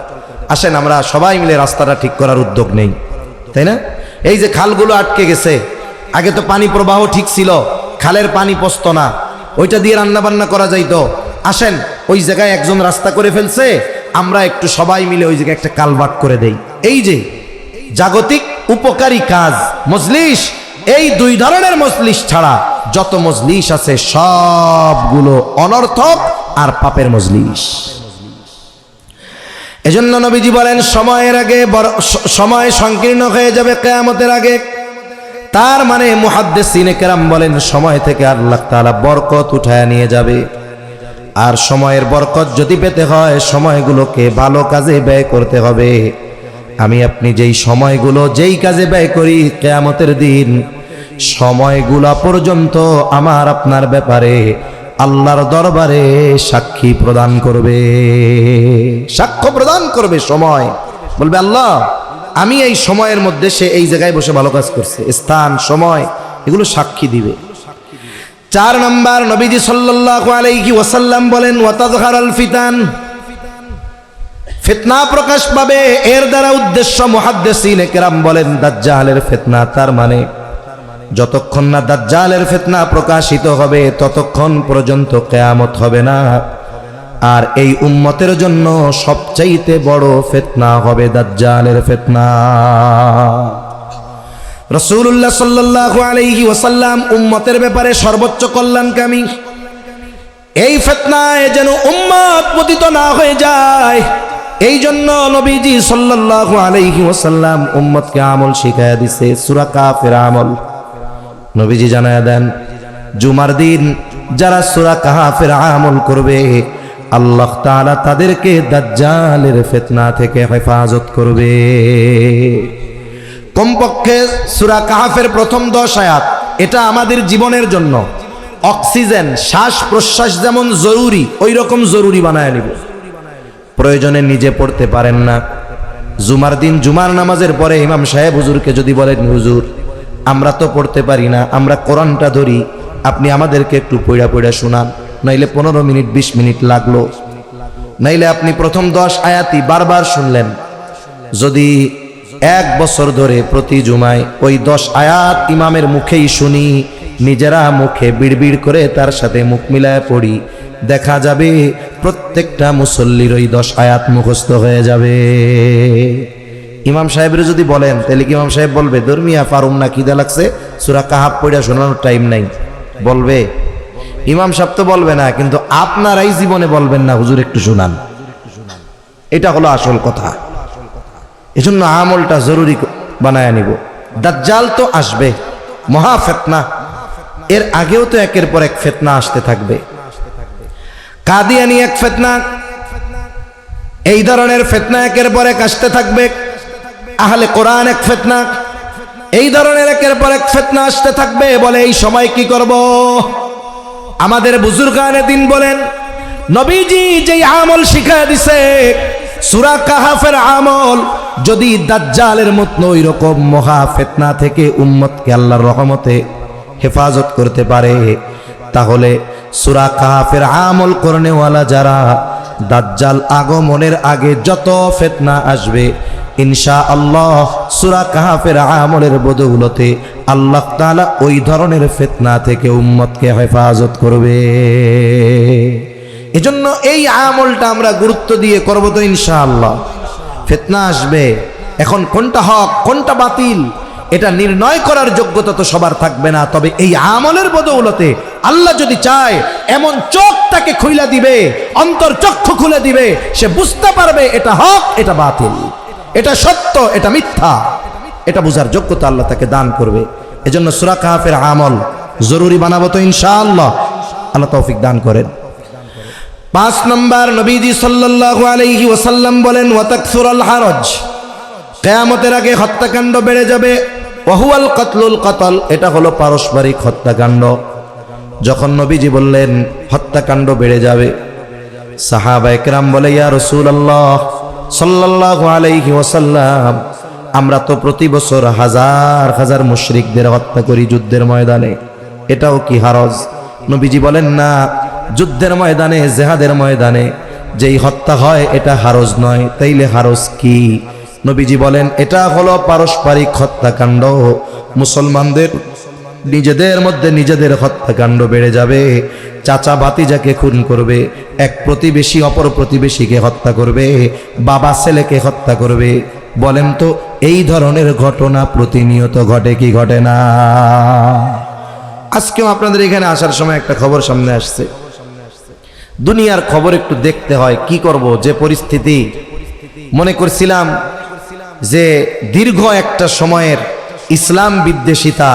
আসেন আমরা সবাই মিলে রাস্তাটা ঠিক করার উদ্যোগ নেই, তাই না? এই যে খালগুলো আটকে গেছে, আগে তো পানি প্রবাহ ঠিক ছিল, খালের পানি পচতো না, ওইটা দিয়ে রান্না বান্না করা যাইতো। আসেন ওই জায়গায় একজন রাস্তা করে ফেলছে, আমরা একটু সবাই মিলে ওই জায়গায় একটা কালভার্ট করে দেই। এই যে জাগতিক উপকারী কাজ মজলিস, এই দুই ধরনের মজলিস ছাড়া যত মজলিস আছে সবগুলো অনর্থক আর পাপের মজলিস। এজন্য নবীজি বলেন, সময়ের আগে সময় সংকীর্ণ হয়ে যাবে কিয়ামতের আগে। তার মানে মুহাদ্দিসিনে কেরাম বলেন, সময় থেকে আল্লাহ তাআলা বরকত উঠায় নিয়ে যাবে। আর সময়ের বরকত যদি পেতে হয়, সময়গুলোকে ভালো কাজে ব্যয় করতে হবে। আমি আপনি যেই সময়গুলো যেই কাজে ব্যয় করি, কিয়ামতের দিন সময়গুলা পর্যন্ত আমার আপনার ব্যাপারে আল্লাহর দরবারে সাক্ষী প্রদান করবে, সাক্ষ্য প্রদান করবে। সময় বলবে, আল্লাহ আমি এই সময়ের মধ্যে সে এই জায়গায় বসে ভালো কাজ করছে, স্থান সময় এগুলো সাক্ষী দিবে। 4 নাম্বার, নবীজি সাল্লাল্লাহু আলাইহি ওয়াসাল্লাম বলেন, ওয়াতাযহারাল ফিতান, ফিতনা প্রকাশ পাবে। এর দ্বারা উদ্দেশ্য মুহাদ্দিসিনে কেরাম বলেন দাজ্জালের ফিতনা। তার মানে যতক্ষণ না দাজ্জালের ফিতনা প্রকাশিত হবে ততক্ষণ পর্যন্ত কিয়ামত হবে না। আর এই উম্মতের জন্য সবচাইতে বড় ফিতনা হবে দাজ্জালের ফিতনা। রাসূলুল্লাহ সাল্লাল্লাহু আলাইহি ওয়াসাল্লাম উম্মতের ব্যাপারে সর্বোচ্চ কল্যাণকামী। এই ফিতনায় যেন উম্মত পতিত না হয়ে যায়, এই জন্য নবীজি সাল্লাল্লাহু আলাইহি ওয়াসাল্লাম উম্মতকে আমল শিখায়া দিছে। সূরা কাফের আমল নবীজি জানায়া দেন, জুমার দিন যারা সূরা কাফের আমল করবে, আল্লাহ তাআলা তাদেরকে দাজ্জালের ফিতনা থেকে হেফাজত করবে। কমপক্ষে সূরা কাহফের প্রথম 10 আয়াত, এটা আমাদের জীবনের জন্য অক্সিজেন, শ্বাস প্রশ্বাস যেমন জরুরি, ওই রকম জরুরি বানায় নিব। প্রয়োজনে নিজে পড়তে পারেন না, জুমার দিন জুমার নামাজের পরে ইমাম সাহেব হুজুরকে যদি বলেন, হুজুর আমরা তো পড়তে পারি না, আমরা কোরআনটা ধরি, আপনি আমাদেরকে একটু পড়া পড়া শোনান, নাইলে 15 মিনিট 20 মিনিট লাগলো, নাইলে আপনি প্রথম 10 আয়াতই বারবার শুনলেন। যদি 1 বছর ধরে প্রতি জুমায় ওই 10 আয়াত ইমামের মুখেই শুনি, নিজেরা মুখে বিড়বিড় করে তার সাথে মুখ মিলায় পড়ি, দেখা যাবে প্রত্যেকটা মুসল্লির ওই 10 আয়াত মুখস্থ হয়ে যাবে। ইমাম সাহেবের যদি বলেন, তাহলে কি ইমাম সাহেব বলবে, ধর্মিয়া পারুম না, খিদা লাগছে, সূরা কাহফ পড়া শোনানোর টাইম নাই? বলবে? ইমাম সাহেব তো বলবে না, কিন্তু আপনারাই জীবনে বলবেন না, হুজুর একটু শোনান। এটা হলো আসল কথা। এজন্য আমলটা জরুরি বানায় নিব। দাজ্জাল তো আসবে, মহা ফিতনা, এর আগেও তো একের পর এক ফিতনা আসতে থাকবে। কাদিয়ানি এক ফিতনা, এই ধরনের ফিতনা একের পর এক আসতে থাকবে। আহলে কোরআন এক ফিতনা, এই ধরনের একের পর এক ফিতনা আসতে থাকবে। বলে এই সময় কি করব? আমাদের বুজুর্গানে দিন বলেন, নবীজি যেই আমল শিখায় দিছে সূরা কাহফের আমল, যদি দাজ্জালের মতো ওই রকম মহা ফিতনা থেকে উম্মতকে আল্লাহর রহমতে হেফাজত করতে পারে, তাহলে সূরা কাহফের আমল করনেওয়ালা যারা, দাজ্জাল আগমনের আগে যত ফিতনা আসবে ইনশাআল্লাহ সূরা কাহফের আমলের বদৌলতে আল্লাহ তাআলা ওই ধরনের ফিতনা থেকে উম্মতকে হেফাজত করবে। এজন্য এই আমলটা আমরা গুরুত্ব দিয়ে করব তো ইনশাআল্লাহ। ফিতনা আসবে, এখন কোনটা হক কোনটা বাতিল এটা নির্ণয় করার যোগ্যতা তো সবার থাকবে না, তবে এই আমলের বদৌলতে আল্লাহ যদি চায় এমন চোখ তাকে খুলে দিবে, অন্তর চক্ষু খুলে দিবে, সে বুঝতে পারবে এটা হক এটা বাতিল, এটা সত্য এটা মিথ্যা, এটা বুঝার যোগ্যতা আল্লাহ তাকে দান করবে। এজন্য সূরা কাহফের আমল জরুরি বানাবো তো ইনশাআল্লাহ, আল্লাহ তৌফিক দান করেন। 5 নম্বর, নবীজি সাল্লাল্লাহু আলাইহি ওয়াসাল্লাম বলেন ওয়াতাকসুরাল হারজ, কিয়ামতের আগে হত্যাকাণ্ড বেড়ে যাবে। ওয়াহুয়াল কাতলুল কাতল, এটা হলো পারস্পরিক হত্যাকাণ্ড। যখন নবীজি বললেন হত্যাকাণ্ড বেড়ে যাবে, সাহাবায়ে কেরাম বলে ইয়া রাসূলুল্লাহ সাল্লাল্লাহু আলাইহি ওয়াসাল্লাম, আমরা তো প্রতি বছর হাজার হাজার মুশরিকদের হত্যা করি যুদ্ধের ময়দানে, এটাও কি হারজ? নবীজি বলেন না, যুদ্ধের ময়দানে জিহাদের ময়দানে যেই হত্যা হয় এটা হারজ নয়। তাইলে হারজ কি? নবীজি বলেন এটা হলো পারস্পরিক হত্যাকাণ্ড। মুসলমানদের নিজেদের মধ্যে নিজেদের হত্যাকাণ্ড বেড়ে যাবে, চাচা ভাতিজাকে খুন করবে, এক প্রতিবেশী অপর প্রতিবেশীকে হত্যা করবে, বাবা ছেলেকে হত্যা করবে। বলেন তো এই ধরনের ঘটনা প্রতিনিয়ত ঘটে কি ঘটে না? আজকেও আপনাদের এখানে আসার সময় একটা খবর সামনে আসছে, দুনিয়ার খবর একটু দেখতে হয়। কি করব, যে পরিস্থিতি, মনে করছিলাম যে দীর্ঘ একটা সময়ের ইসলাম বিদ্বেষিতা,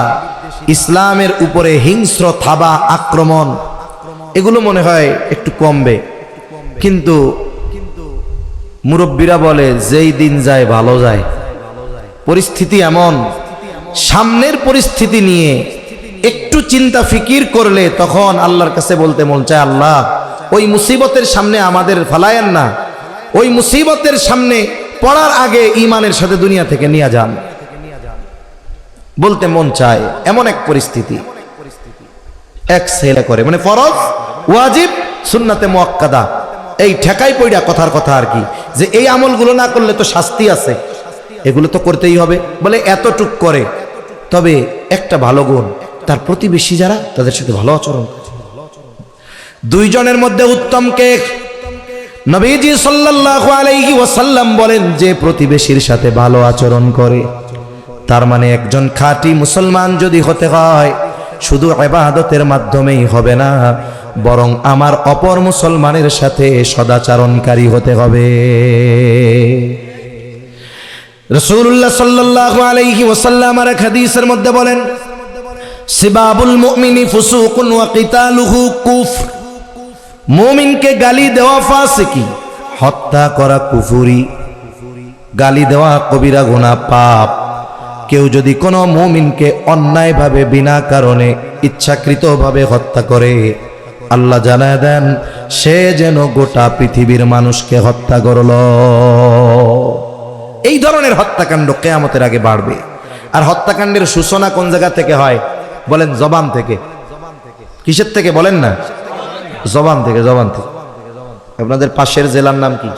ইসলামের উপরে হিংস্র থাবা আক্রমণ, এগুলো মনে হয় একটু কমবে, কিন্তু মুরব্বীরা বলে যেই দিন যায় ভালো যায়। পরিস্থিতি এমন, সামনের পরিস্থিতি নিয়ে একটু চিন্তা ফিকির করলে তখন আল্লাহর কাছে বলতে মন চায়, আল্লাহ ওই মুসিবতের সামনে আমাদের ফালায়েন না, ওই মুসিবতের সামনে পড়ার আগে ঈমানের সাথে দুনিয়া থেকে নিয়ে যান, বলতে মন চায়। এমন এক পরিস্থিতি, এক ছেলে করে মানে ফরজ ওয়াজিব সুন্নাতে মুআক্কাদা, এই ঠেকাই পড়া কথার কথা আর কি, যে এই আমলগুলো না করলে তো শাস্তি আছে, এগুলো তো করতেই হবে। বলে এতটুক করে, তবে একটা ভালো গুণ, তার প্রতিবেশী যারা তাদের সাথে ভালো আচরণ। দুইজনের মধ্যে উত্তম কে? নবীজি সাল্লাল্লাহু আলাইহি ওয়াসাল্লাম বলেন যে প্রতিবেশীর সাথে ভালো আচরণ করে, তার মানে একজন খাঁটি মুসলমান যদি হতে হয় শুধু ইবাদতের মাধ্যমেই হবে না, বরং আমার অপর মুসলমানের সাথে সদাচরণকারী হতে হবে। রাসূলুল্লাহ সাল্লাল্লাহু আলাইহি ওয়াসাল্লাম আর হাদিসের মধ্যে বলেন সিবাবুল মুমিনি ফুসুকুন ওয়া কিতালুহু কুফর, মুমিনকে গালি দেওয়া ফাসিকি, হত্যা করা কুফরি, গালি দেওয়া কবিরা গুনাহ পাপ। কেউ যদি কোনো মুমিনকে অন্যায়ভাবে বিনা কারণে ইচ্ছাকৃতভাবে হত্যা করে, আল্লাহ জানায় দেন সে যেন গোটা পৃথিবীর মানুষকে হত্যা করল। এই ধরনের হত্যাকাণ্ড কিয়ামতের আগে বাড়বে। আর হত্যাকাণ্ডের সূচনা কোন জায়গা থেকে হয় বলেন? জবান থেকে। কিসের থেকে বলেন না? জবান থেকে। জবান থেকে। আপনাদের পাশের জেলার নাম কি?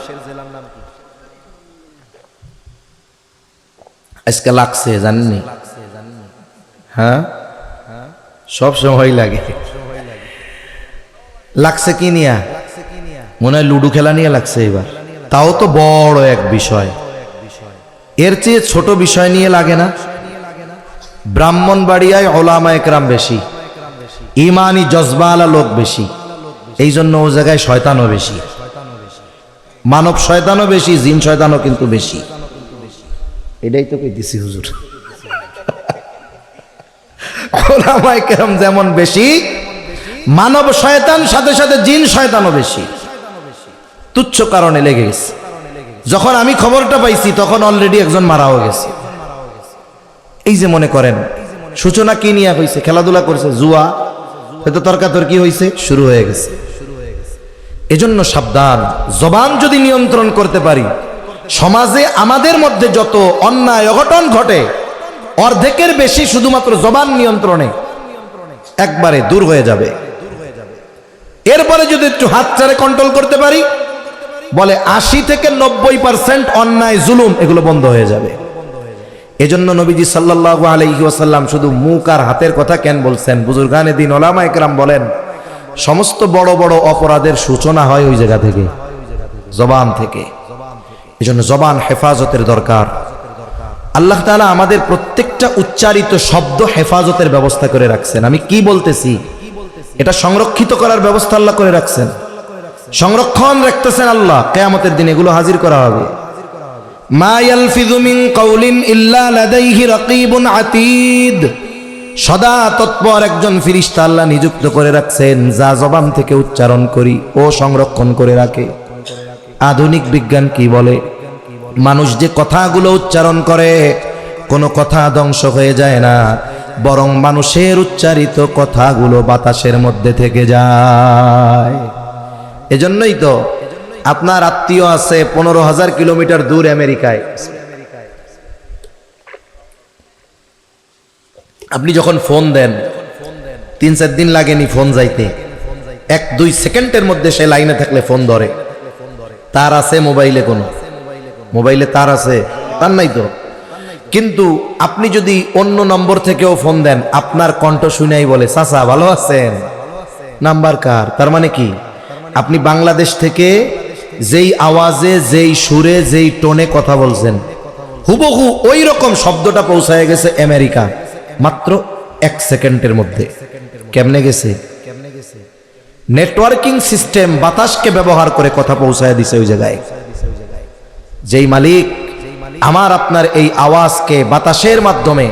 আজকে লাগছে জানেননি? হ্যাঁ, সব সময় লাগে। লাগছে কি নিয়া? মনে হয় লুডু খেলা নিয়ে লাগছে এবার। তাও তো বড় এক বিষয়, এর চেয়ে ছোট বিষয় নিয়ে লাগে না? ব্রাহ্মণবাড়িয়ায় ওলামায়ে কেরাম বেশি, ইমানি জজবালা লোক বেশি, এই জন্য ও জায়গায় শয়তানও বেশি, মানব শয়তানও বেশি, জিন শয়তানও কিন্তু বেশি। এটাই তো কইতেছি হুজুর। ওলামায়ে কেরাম যেমন বেশি, মানব শয়তান সাথে সাথে জিন শয়তানও বেশি। তুচ্ছ কারণে লেগে গেছে। যখন আমি খবরটা পাইছি তখন অলরেডি একজন মারাও গেছে। এই যে মনে করেন সূচনা কি নিয়ে হয়েছে? খেলাধুলা করছে, জুয়া, হয়তো তর্কাতর্কি হয়েছে, শুরু হয়ে গেছে। এজন্য সাবধান। জবান যদি নিয়ন্ত্রণ করতে পারি, সমাজে আমাদের মধ্যে যত অন্যায় অঘটন ঘটে অর্ধেকের বেশি শুধুমাত্র জবান নিয়ন্ত্রণে একবারে দূর হয়ে যাবে। এরপরে যদি একটু হাত ছাড়ে কন্ট্রোল করতে পারি, বলে 80 থেকে 90% অন্যায় জুলুম এগুলো বন্ধ হয়ে যাবে। এজন্য নবীজি সাল্লাল্লাহু আলাইহি ওয়াসাল্লাম শুধু মুখ আর হাতের কথা কেন বলছেন? বুজুর্গানে দিন ওলামায়ে কেরাম বলেন সমস্ত বড় বড় অপরাধের সূচনা হয় ওই জায়গা থেকে, জবান থেকে। এজন্য জবান হেফাজতের দরকার। আল্লাহ তাআলা আমাদের প্রত্যেকটা উচ্চারিত শব্দ হেফাজতের ব্যবস্থা করে রাখছেন। আমি কি বলতেছি এটা সংরক্ষিত করার ব্যবস্থা আল্লাহ করে রাখছেন, সংরক্ষণ রাখতেছেন আল্লাহ। কিয়ামতের দিন এগুলো হাজির করা হবে। মা ইয়ালফিযু মিন কাউলিন ইল্লা লাদাইহি রাকীবুন আতীদ। সদা তৎপর একজন ফেরেশতা আল্লাহ নিযুক্ত করে রাখছেন, যা জবান থেকে উচ্চারণ করি ও সংরক্ষণ করে রাখে। আধুনিক বিজ্ঞান কি বলে? মানুষ যে কথাগুলো উচ্চারণ করে কোনো কথা ধ্বংস হয়ে যায় না, বরং মানুষের উচ্চারিত কথাগুলো বাতাসের মধ্যে থেকে যায়। এজন্যই তো আপনার আত্মীয় আছে 15,000 কিলোমিটার দূর আমেরিকায়, আপনি যখন ফোন দেন 3-4 দিন লাগেনি ফোন যাইতে, 1-2 সেকেন্ডের মধ্যে সে লাইনে থাকলে ফোন ধরে। তার আছে মোবাইলে, কোনো মোবাইলে তার আছে? তার নাই তো। কিন্তু আপনি যদি অন্য নম্বর থেকেও ফোন দেন, আপনার কণ্ঠ শুনেই বলে চাচা ভালো আছেন, নাম্বার কার? তার মানে কি আপনি বাংলাদেশ থেকে যেই আওয়াজে, যেই সুরে, যেই টোনে কথা বলছেন, হুবহু ওই রকম শব্দটা পৌঁছায় গেছে আমেরিকা মাত্র 1 সেকেন্ডের মধ্যে। কেমনে গেছে? নেটওয়ার্কিং সিস্টেম বাতাসকে ব্যবহার করে কথা পৌঁছায় দিছে ওই জায়গায়। যেই মালিক আমার আপনার এই আওয়াজকে বাতাসের মাধ্যমে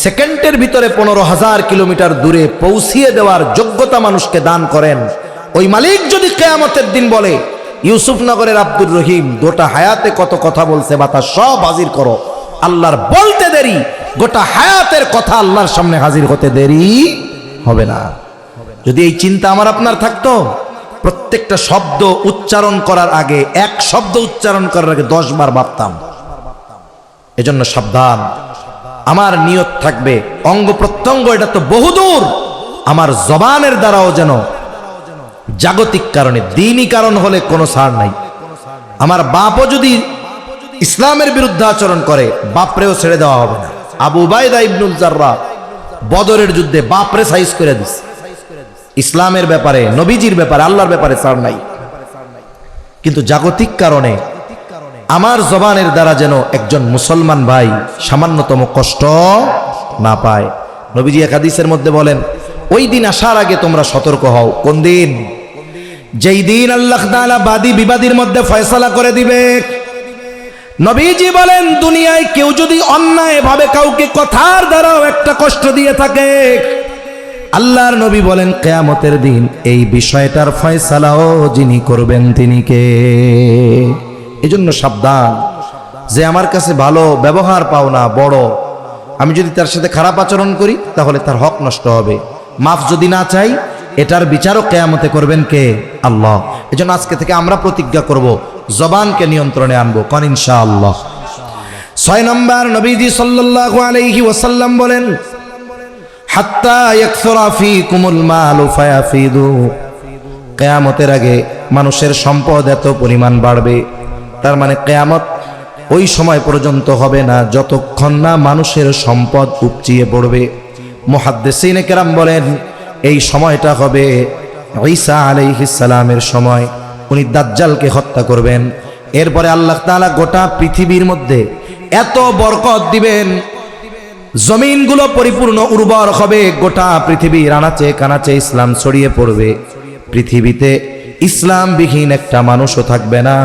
সেকেন্ডের ভিতরে 15,000 কিলোমিটার দূরে পৌঁছিয়ে দেওয়ার যোগ্যতা মানুষকে দান করেন, ওই মালিক যদি কিয়ামতের দিন বলে ইউসুফনগরের আব্দুর রহিম গোটা হায়াতে কত কথা বলছে, বাতাস সব হাজির করো, আল্লাহর বলতে দেরি, গোটা হায়াতের কথা আল্লাহর সামনে হাজির হতে দেরি হবে না। যদি এই চিন্তা আমার আপনার থাকতো, প্রত্যেকটা শব্দ উচ্চারণ করার আগে, এক শব্দ উচ্চারণ করার আগে 10 বার ভাবতাম। এজন্য সাবধান। আমার নিয়ত থাকবে অঙ্গ প্রত্যঙ্গ, এটা তো বহুদূর, আমার জবানের দ্বারাও যেন জাগতিক কারণে, দ্বীনি কারণ হলে কোনো ছাড় নাই। আমার বাপও যদি ইসলামের বিরুদ্ধে আচরণ করে, বাপরেও ছেড়ে দেওয়া হবে না। আবু উবাইদা ইবনুল জাররাহ বদরের যুদ্ধে বাপরে সাইজ করে দিছে। ইসলামের ব্যাপারে, নবীজির ব্যাপারে, আল্লাহর ব্যাপারে ছাড় নাই। কিন্তু জাগতিক কারণে আমার জবানের দ্বারা যেন একজন মুসলমান ভাই সামান্যতম কষ্ট না পায়। নবীজি এক হাদিসের মধ্যে বলেন, ওই দিন আসার আগে তোমরা সতর্ক হও। কোন দিন? যেই দিন আল্লাহ তাআলা বাদী বিবাদীর মধ্যে ফয়সালা করে দিবে। নবীজি বলেন, দুনিয়ায় কেউ যদি অন্যায় ভাবে কাউকে কথার দ্বারাও একটা কষ্ট দিয়ে থাকে, আল্লাহর নবী বলেন কিয়ামতের দিন এই বিষয়টার ফয়সালাও যিনি করবেন তিনি কে? এজন্য সাবধান। যে আমার কাছে ভালো ব্যবহার পাও না বড়, আমি যদি তার সাথে খারাপ আচরণ করি তাহলে তার হক নষ্ট হবে। মাফ যদি না চাই, এটার বিচারও কিয়ামতে করবেন কে? আল্লাহ। এজন্য আজকে থেকে আমরা প্রতিজ্ঞা করব জবানকে নিয়ন্ত্রণে আনবো, কোন ইনশাআল্লাহ। 6 নম্বর, নবীজি সাল্লাল্লাহু আলাইহি ওয়াসাল্লাম বলেন, হাত্তা ইয়াকসুরা ফীকুমুল মাল ফায়াফিদু। কিয়ামতের আগে মানুষের সম্পদ এত পরিমাণ বাড়বে, তার মানে কিয়ামত ওই সময় পর্যন্ত হবে না যতক্ষণ না মানুষের সম্পদ উপচিয়ে পড়বে। মুহাদ্দিসিনে কেরাম বলেন এই সময়টা হবে ঈসা আলাইহিস সালামের সময়। উনি দাজ্জালকে হত্যা করবেন। এরপরে আল্লাহ তাআলা গোটা পৃথিবীর মধ্যে এত বরকত দিবেন, জমিনগুলো পরিপূর্ণ উর্বর হবে, গোটা পৃথিবীর আনাচে কানাচে ইসলাম ছড়িয়ে পড়বে। পৃথিবীতে ইসলামবিহীন একটা মানুষও থাকবে না।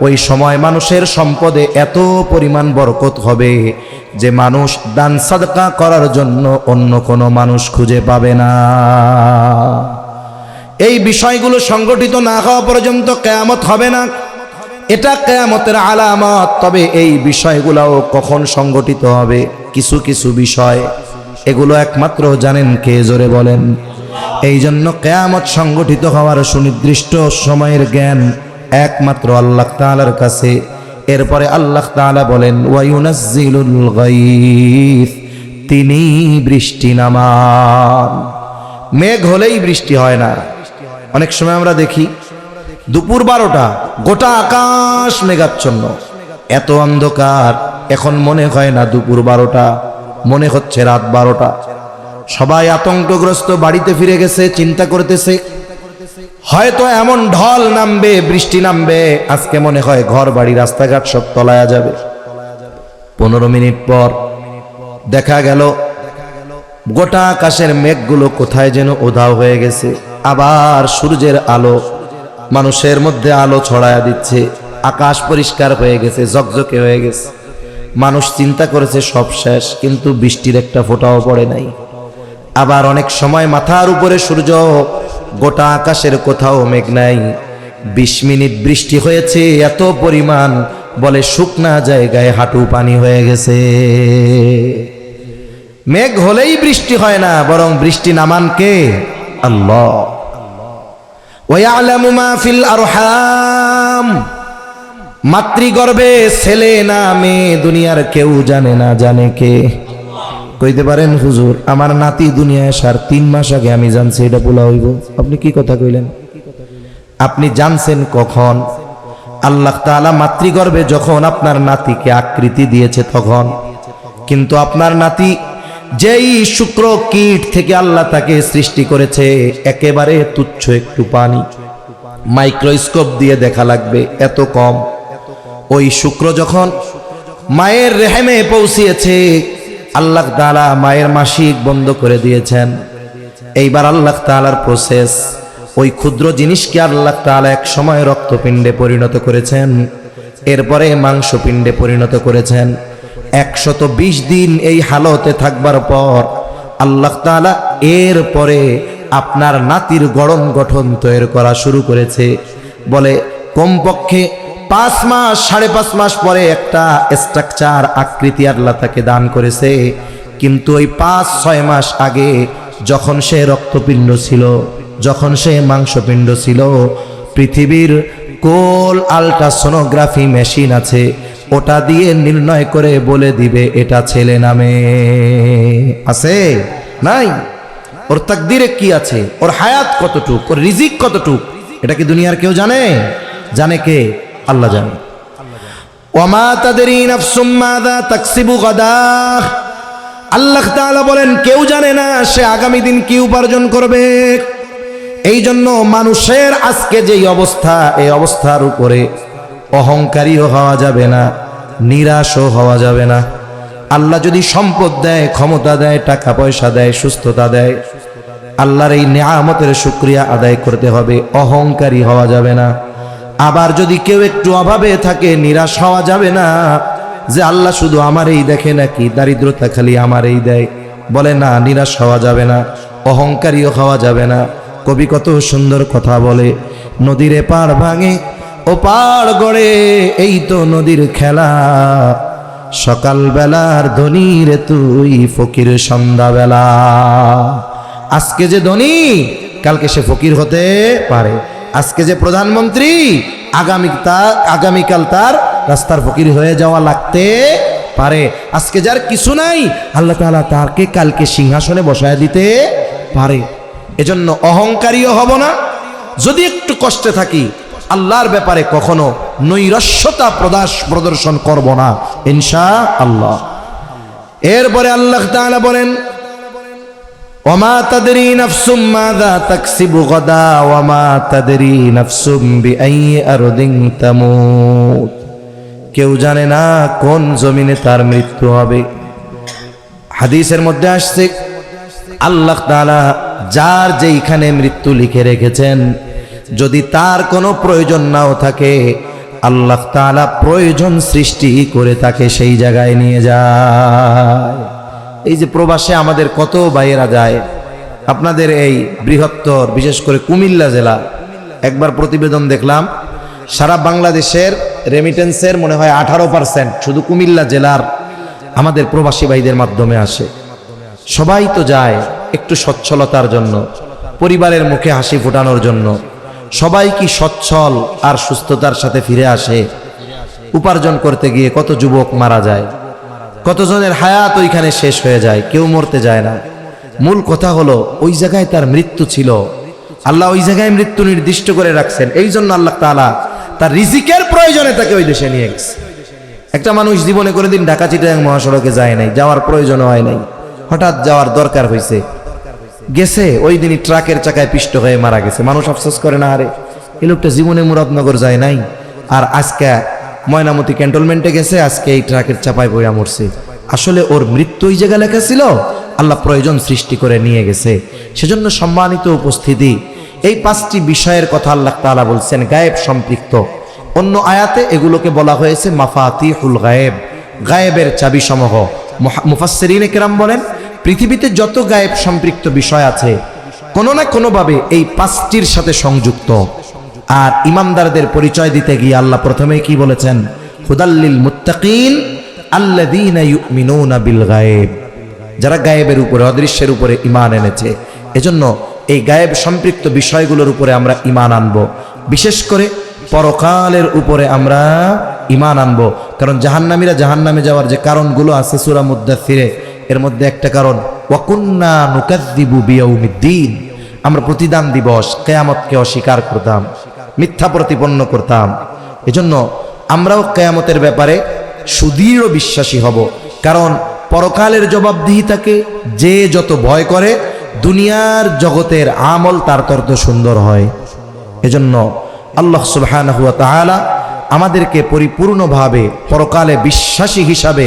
ওই সময় মানুষের সম্পদে এত পরিমাণ বরকত হবে যে মানুষ দান সাদকা করার জন্য অন্য কোনো মানুষ খুঁজে পাবে না। এই বিষয়গুলো সংগঠিত না হওয়া পর্যন্ত কিয়ামত হবে না, এটা কিয়ামতের আলামত। তবে এই বিষয়গুলোও কখন সংগঠিত হবে? কিছু কিছু বিষয়, এগুলো একমাত্র জানেন কে? জোরে বলেন। এই জন্য কিয়ামত সংগঠিত হওয়ার সুনির্দিষ্ট সময়ের জ্ঞান একমাত্র আল্লাহ তাআলার কাছে। এরপরে আল্লাহ তাআলা বলেন, ওয়া ইউনাজ্জিলুল গায়থ, তিনি বৃষ্টি নামান। মেঘ হলেই বৃষ্টি হয় না। অনেক সময় আমরা দেখি দুপুর 12টা গোটা আকাশ মেঘাচ্ছন্ন, এত অন্ধকার, এখন মনে হয় না দুপুর 12টা, মনে হচ্ছে রাত 12টা। সবাই আতঙ্কগ্রস্ত, বাড়িতে ফিরে গেছে, চিন্তা করতেছে হয়তো এমন ঢল নামবে, বৃষ্টি নামবে, আজকে মনে হয় ঘর বাড়ি রাস্তাঘাট সব তলায়া যাবে। 15 মিনিট পর দেখা গেল গোটা আকাশের মেঘগুলো কোথায় যেন উধাও হয়ে গেছে। আবার সূর্যের আলো মানুষের মধ্যে আলো ছড়ায়া দিচ্ছে, আকাশ পরিষ্কার হয়ে গেছে, ঝকঝকে হয়ে গেছে। মানুষ চিন্তা করেছে সব শেষ, কিন্তু বৃষ্টির একটা ফোঁটাও পড়ে নাই। আবার অনেক সময় মাথার উপরে সূর্য, গোটা আকাশের কোথাও মেঘ নাই। 20 মিনিট বৃষ্টি হয়েছে এত পরিমাণ, বলে শুকনা জায়গায় হাঁটু পানি হয়ে গেছে। মেঘ হলেই বৃষ্টি হয় না, বরং বৃষ্টি নামান কে? আল্লাহ। ওয়ায়ালামু মা ফিল আরহাম, মাতৃগর্ভে ছেলে না মেয়ে দুনিয়ার কেউ জানে না, জানে কে? কইতে পারেন হুজুর আমার নাতি দুনিয়ায় আসার 3 মাস আগে আমি জানছি, এটা বলা হইব? আপনি কি কথা কইলেন? আপনি জানছেন কখন? আল্লাহ তাআলা মাতৃগর্ভে যখন আপনার নাতিকে আকৃতি দিয়েছে তখন। কিন্তু আপনার নাতি যেই শুক্র কীট থেকে আল্লাহ তাকে সৃষ্টি করেছে, একেবারে তুচ্ছ একটু পানি, মাইক্রোস্কোপ দিয়ে দেখা লাগবে এত কম। ওই শুক্র যখন মায়ের রেহেমে পৌঁছিয়েছে, আল্লাহ তাআলা মায়ের মাসিক বন্ধ করে দিয়েছেন। এইবার আল্লাহ তাআলার প্রসেস, ওই ক্ষুদ্র জিনিসকে আল্লাহ তাআলা এক সময় রক্তপিণ্ডে পরিণত করেছেন, এরপরে মাংসপিণ্ডে পরিণত করেছেন। 120 দিন এই হালতে থাকবার পর আল্লাহ তাআলা এরপরে আপনার নাতির গড়ন গঠন তৈরি করা শুরু করেছে। বলে কমপক্ষে 5 মাস 5.5 মাস পরে একটা স্ট্রাকচার আকৃতি আল্লাহ তাকে দান করেছে। কিন্তু ওই 5-6 মাস আগে যখন সে রক্তপিণ্ড ছিল, যখন সে মাংসপিণ্ড ছিল, পৃথিবীর কোল আল্ট্রাসোনোগ্রাফি মেশিন আছে, ওটা দিয়ে নির্ণয় করে বলে দিবে এটা ছেলে নামে। আছে নাই? ওর তাকদিরে কি আছে, ওর হায়াত কতটুক, ওর রিজিক কতটুক, এটা কি দুনিয়ার কেউ জানে? জানে কে? আল্লাহ জানে। ওয়ামা তাদরি নাফসুম মাযা তাকসিবু গাদা, আল্লাহ তাআলা বলেন কেউ জানে না সে আগামী দিন কি উপার্জন করবে। এই জন্য মানুষের আজকে যেই অবস্থা, এই অবস্থার উপরে অহংকারীও হওয়া যাবে না, নিরাশও হওয়া যাবে না। আল্লাহ যদি সম্পদ দেয়, ক্ষমতা দেয়, টাকা পয়সা দেয়, সুস্থতা দেয়, আল্লাহর এই নিয়ামতের শুকরিয়া আদায় করতে হবে, অহংকারী হওয়া যাবে না। আবার যদি কেউ একটু অভাবে থাকে, নিরাশ হওয়া যাবে না যে আল্লাহ শুধু আমারই দেখে নাকি, দারিদ্রতা খালি আমারই দেয়, বলে না, নিরাশ হওয়া যাবে না, অহংকারীও হওয়া যাবে না। কবি কত সুন্দর কথা বলে, নদীরে পাড় ভাঙে ও পাড় গড়ে, এই তো নদীর খেলা, সকাল বেলার ধনী রে তুই ফকির সন্ধ্যাবেলা। আজকে যে ধনী, কালকে সে ফকির হতে পারে। আজকে যে প্রধানমন্ত্রী, আগামীকাল তার রাস্তার ফকির হয়ে যাওয়া লাগতে পারে। আজকে যার কিছু নাই, আল্লাহ তাআলা তাকে কালকে সিংহাসনে বসায় দিতে পারে। এজন্য অহংকারীও হব না, যদি একটু কষ্টে থাকি আল্লাহর ব্যাপারে কখনো নৈরাশ্যতা প্রদর্শন করব না ইনশাআল্লাহ। এরপরে আল্লাহ তাআলা বলেন ওয়ামা তাদরি নাফসুম মাযা তাকসিবু গাদা ওয়ামা তাদরি নাফসুম বিআইয়ি আরদিন তামুত, কেউ জানে না কোন জমিনে তার মৃত্যু হবে। হাদিসের মধ্যে আসছে আল্লাহ তাআলা যার যেইখানে মৃত্যু লিখে রেখেছেন, যদি তার কোনো প্রয়োজন নাও থাকে, আল্লাহ তাআলা প্রয়োজন সৃষ্টি করে তাকে সেই জায়গায় নিয়ে যায়। এই যে প্রবাসে আমাদের কত ভাইয়েরা যায়, আপনাদের এই বৃহত্তর বিশেষ করে কুমিল্লা জেলা, একবার প্রতিবেদন দেখলাম, সারা বাংলাদেশের রেমিটেন্সের মনে হয় 18% শুধু কুমিল্লা জেলার আমাদের প্রবাসী ভাইদের মাধ্যমে আসে। সবাই তো যায় একটু সচ্ছলতার জন্য, পরিবারের মুখে হাসি ফোটানোর জন্য। সবাই কি সচ্ছল আর সুস্থতার সাথে ফিরে আসে? উপার্জন করতে গিয়ে কত যুবক মারা যায়, কতজনের হায়াত ওইখানে শেষ হয়ে যায়, কেউ মরতে যায় না। মূল কথা হলো ওই জায়গায় তার মৃত্যু ছিল, আল্লাহ ওই জায়গায় মৃত্যু নির্দিষ্ট করে রাখছেন। এই জন্য আল্লাহ তাআলা তার রিজিকের প্রয়োজনে তাকে ওই দেশে নিয়ে গেছে। একটা মানুষ জীবনে কোনোদিন ঢাকা চিটাগাং মহাসড়কে যায় নাই, যাওয়ার প্রয়োজন হয় নাই, হঠাৎ যাওয়ার দরকার হয়েছে, গেছে, ওই দিনই ট্রাকের চাকায় পিষ্ট হয়ে মারা গেছে। মানুষ আফসোস করে না, আরে এই লোকটা জীবনে মুরাদনগর যায় নাই, আর আজকে ময়নামতি ক্যান্টনমেন্টে গেছে, আজকে এই ট্রাকের চাপায় বইয়া মরছে। আসলে ওর মৃত্যু ওই জায়গায় লেখা ছিল, আল্লাহ প্রয়োজন সৃষ্টি করে নিয়ে গেছে। সেজন্য সম্মানিত উপস্থিতি, এই 5টি বিষয়ের কথা আল্লাহ তাআলা বলছেন গায়েব সম্পৃক্ত। অন্য আয়াতে এগুলোকে বলা হয়েছে মাফাতিহুল গায়েব, গায়েবের চাবিসমূহ। মুফাসসিরিনে কেরাম বলেন পৃথিবীতে যত গায়েব সম্পৃক্ত বিষয় আছে কোনো না কোনোভাবে এই 5টির সাথে সংযুক্ত। আর ইমানদারদের পরিচয় দিতে গিয়ে আল্লাহ প্রথমেই কি বলেছেন? হুদাল্লিল মুত্তাকিন আল্লাযীনা ইউমিনুনা বিল গায়েব, যারা গায়েবের উপরে, অদৃশ্যের উপরে ঈমান এনেছে। এজন্য এই গায়েব সম্পৃক্ত বিষয়গুলোর উপরে আমরা ঈমান আনবো, বিশেষ করে পরকালের উপরে আমরা ঈমান আনবো। কারণ জাহান্নামীরা জাহান্নামে যাওয়ার যে কারণগুলো আছে সূরা মুদ্দাথিরে, এর মধ্যে একটা কারণ ওয়াকুন্না নুকাযযিবু বিয়াউমিদ্দিন, আমরা প্রতিদান দিবস কিয়ামতকে অস্বীকার করতাম, মিথ্যা প্রতিপন্ন করতাম। এজন্য আমরাও কিয়ামতের ব্যাপারে সুদৃঢ় বিশ্বাসী হব। কারণ পরকালের জবাবদিহিতাকে যে যত ভয় করে, দুনিয়ার জগতের আমল তার তত সুন্দর হয়। এজন্য আল্লাহ সুবহানাহু ওয়া তাআলা আমাদেরকে পরিপূর্ণভাবে পরকালে বিশ্বাসী হিসাবে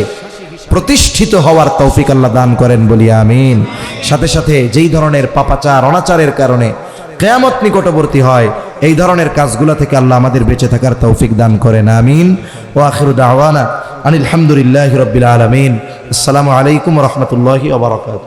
প্রতিষ্ঠিত হওয়ার তৌফিক আল্লাহ দান করেন, বলি আমিন। সাথে সাথে যেই ধরনের পাপাচার অনাচারের কারণে কিয়ামত নিকটবর্তী হয়, এই ধরনের কাজগুলো থেকে আল্লাহ আমাদের বেঁচে থাকার তৌফিক দান করেন, আমিন। ওয়া আখিরু দাওয়ানা আনিল হামদুলিল্লাহি রাব্বিল আলামিন। আসসালামু আলাইকুম ওয়া রাহমাতুল্লাহি ওয়া বারাকাতুহু।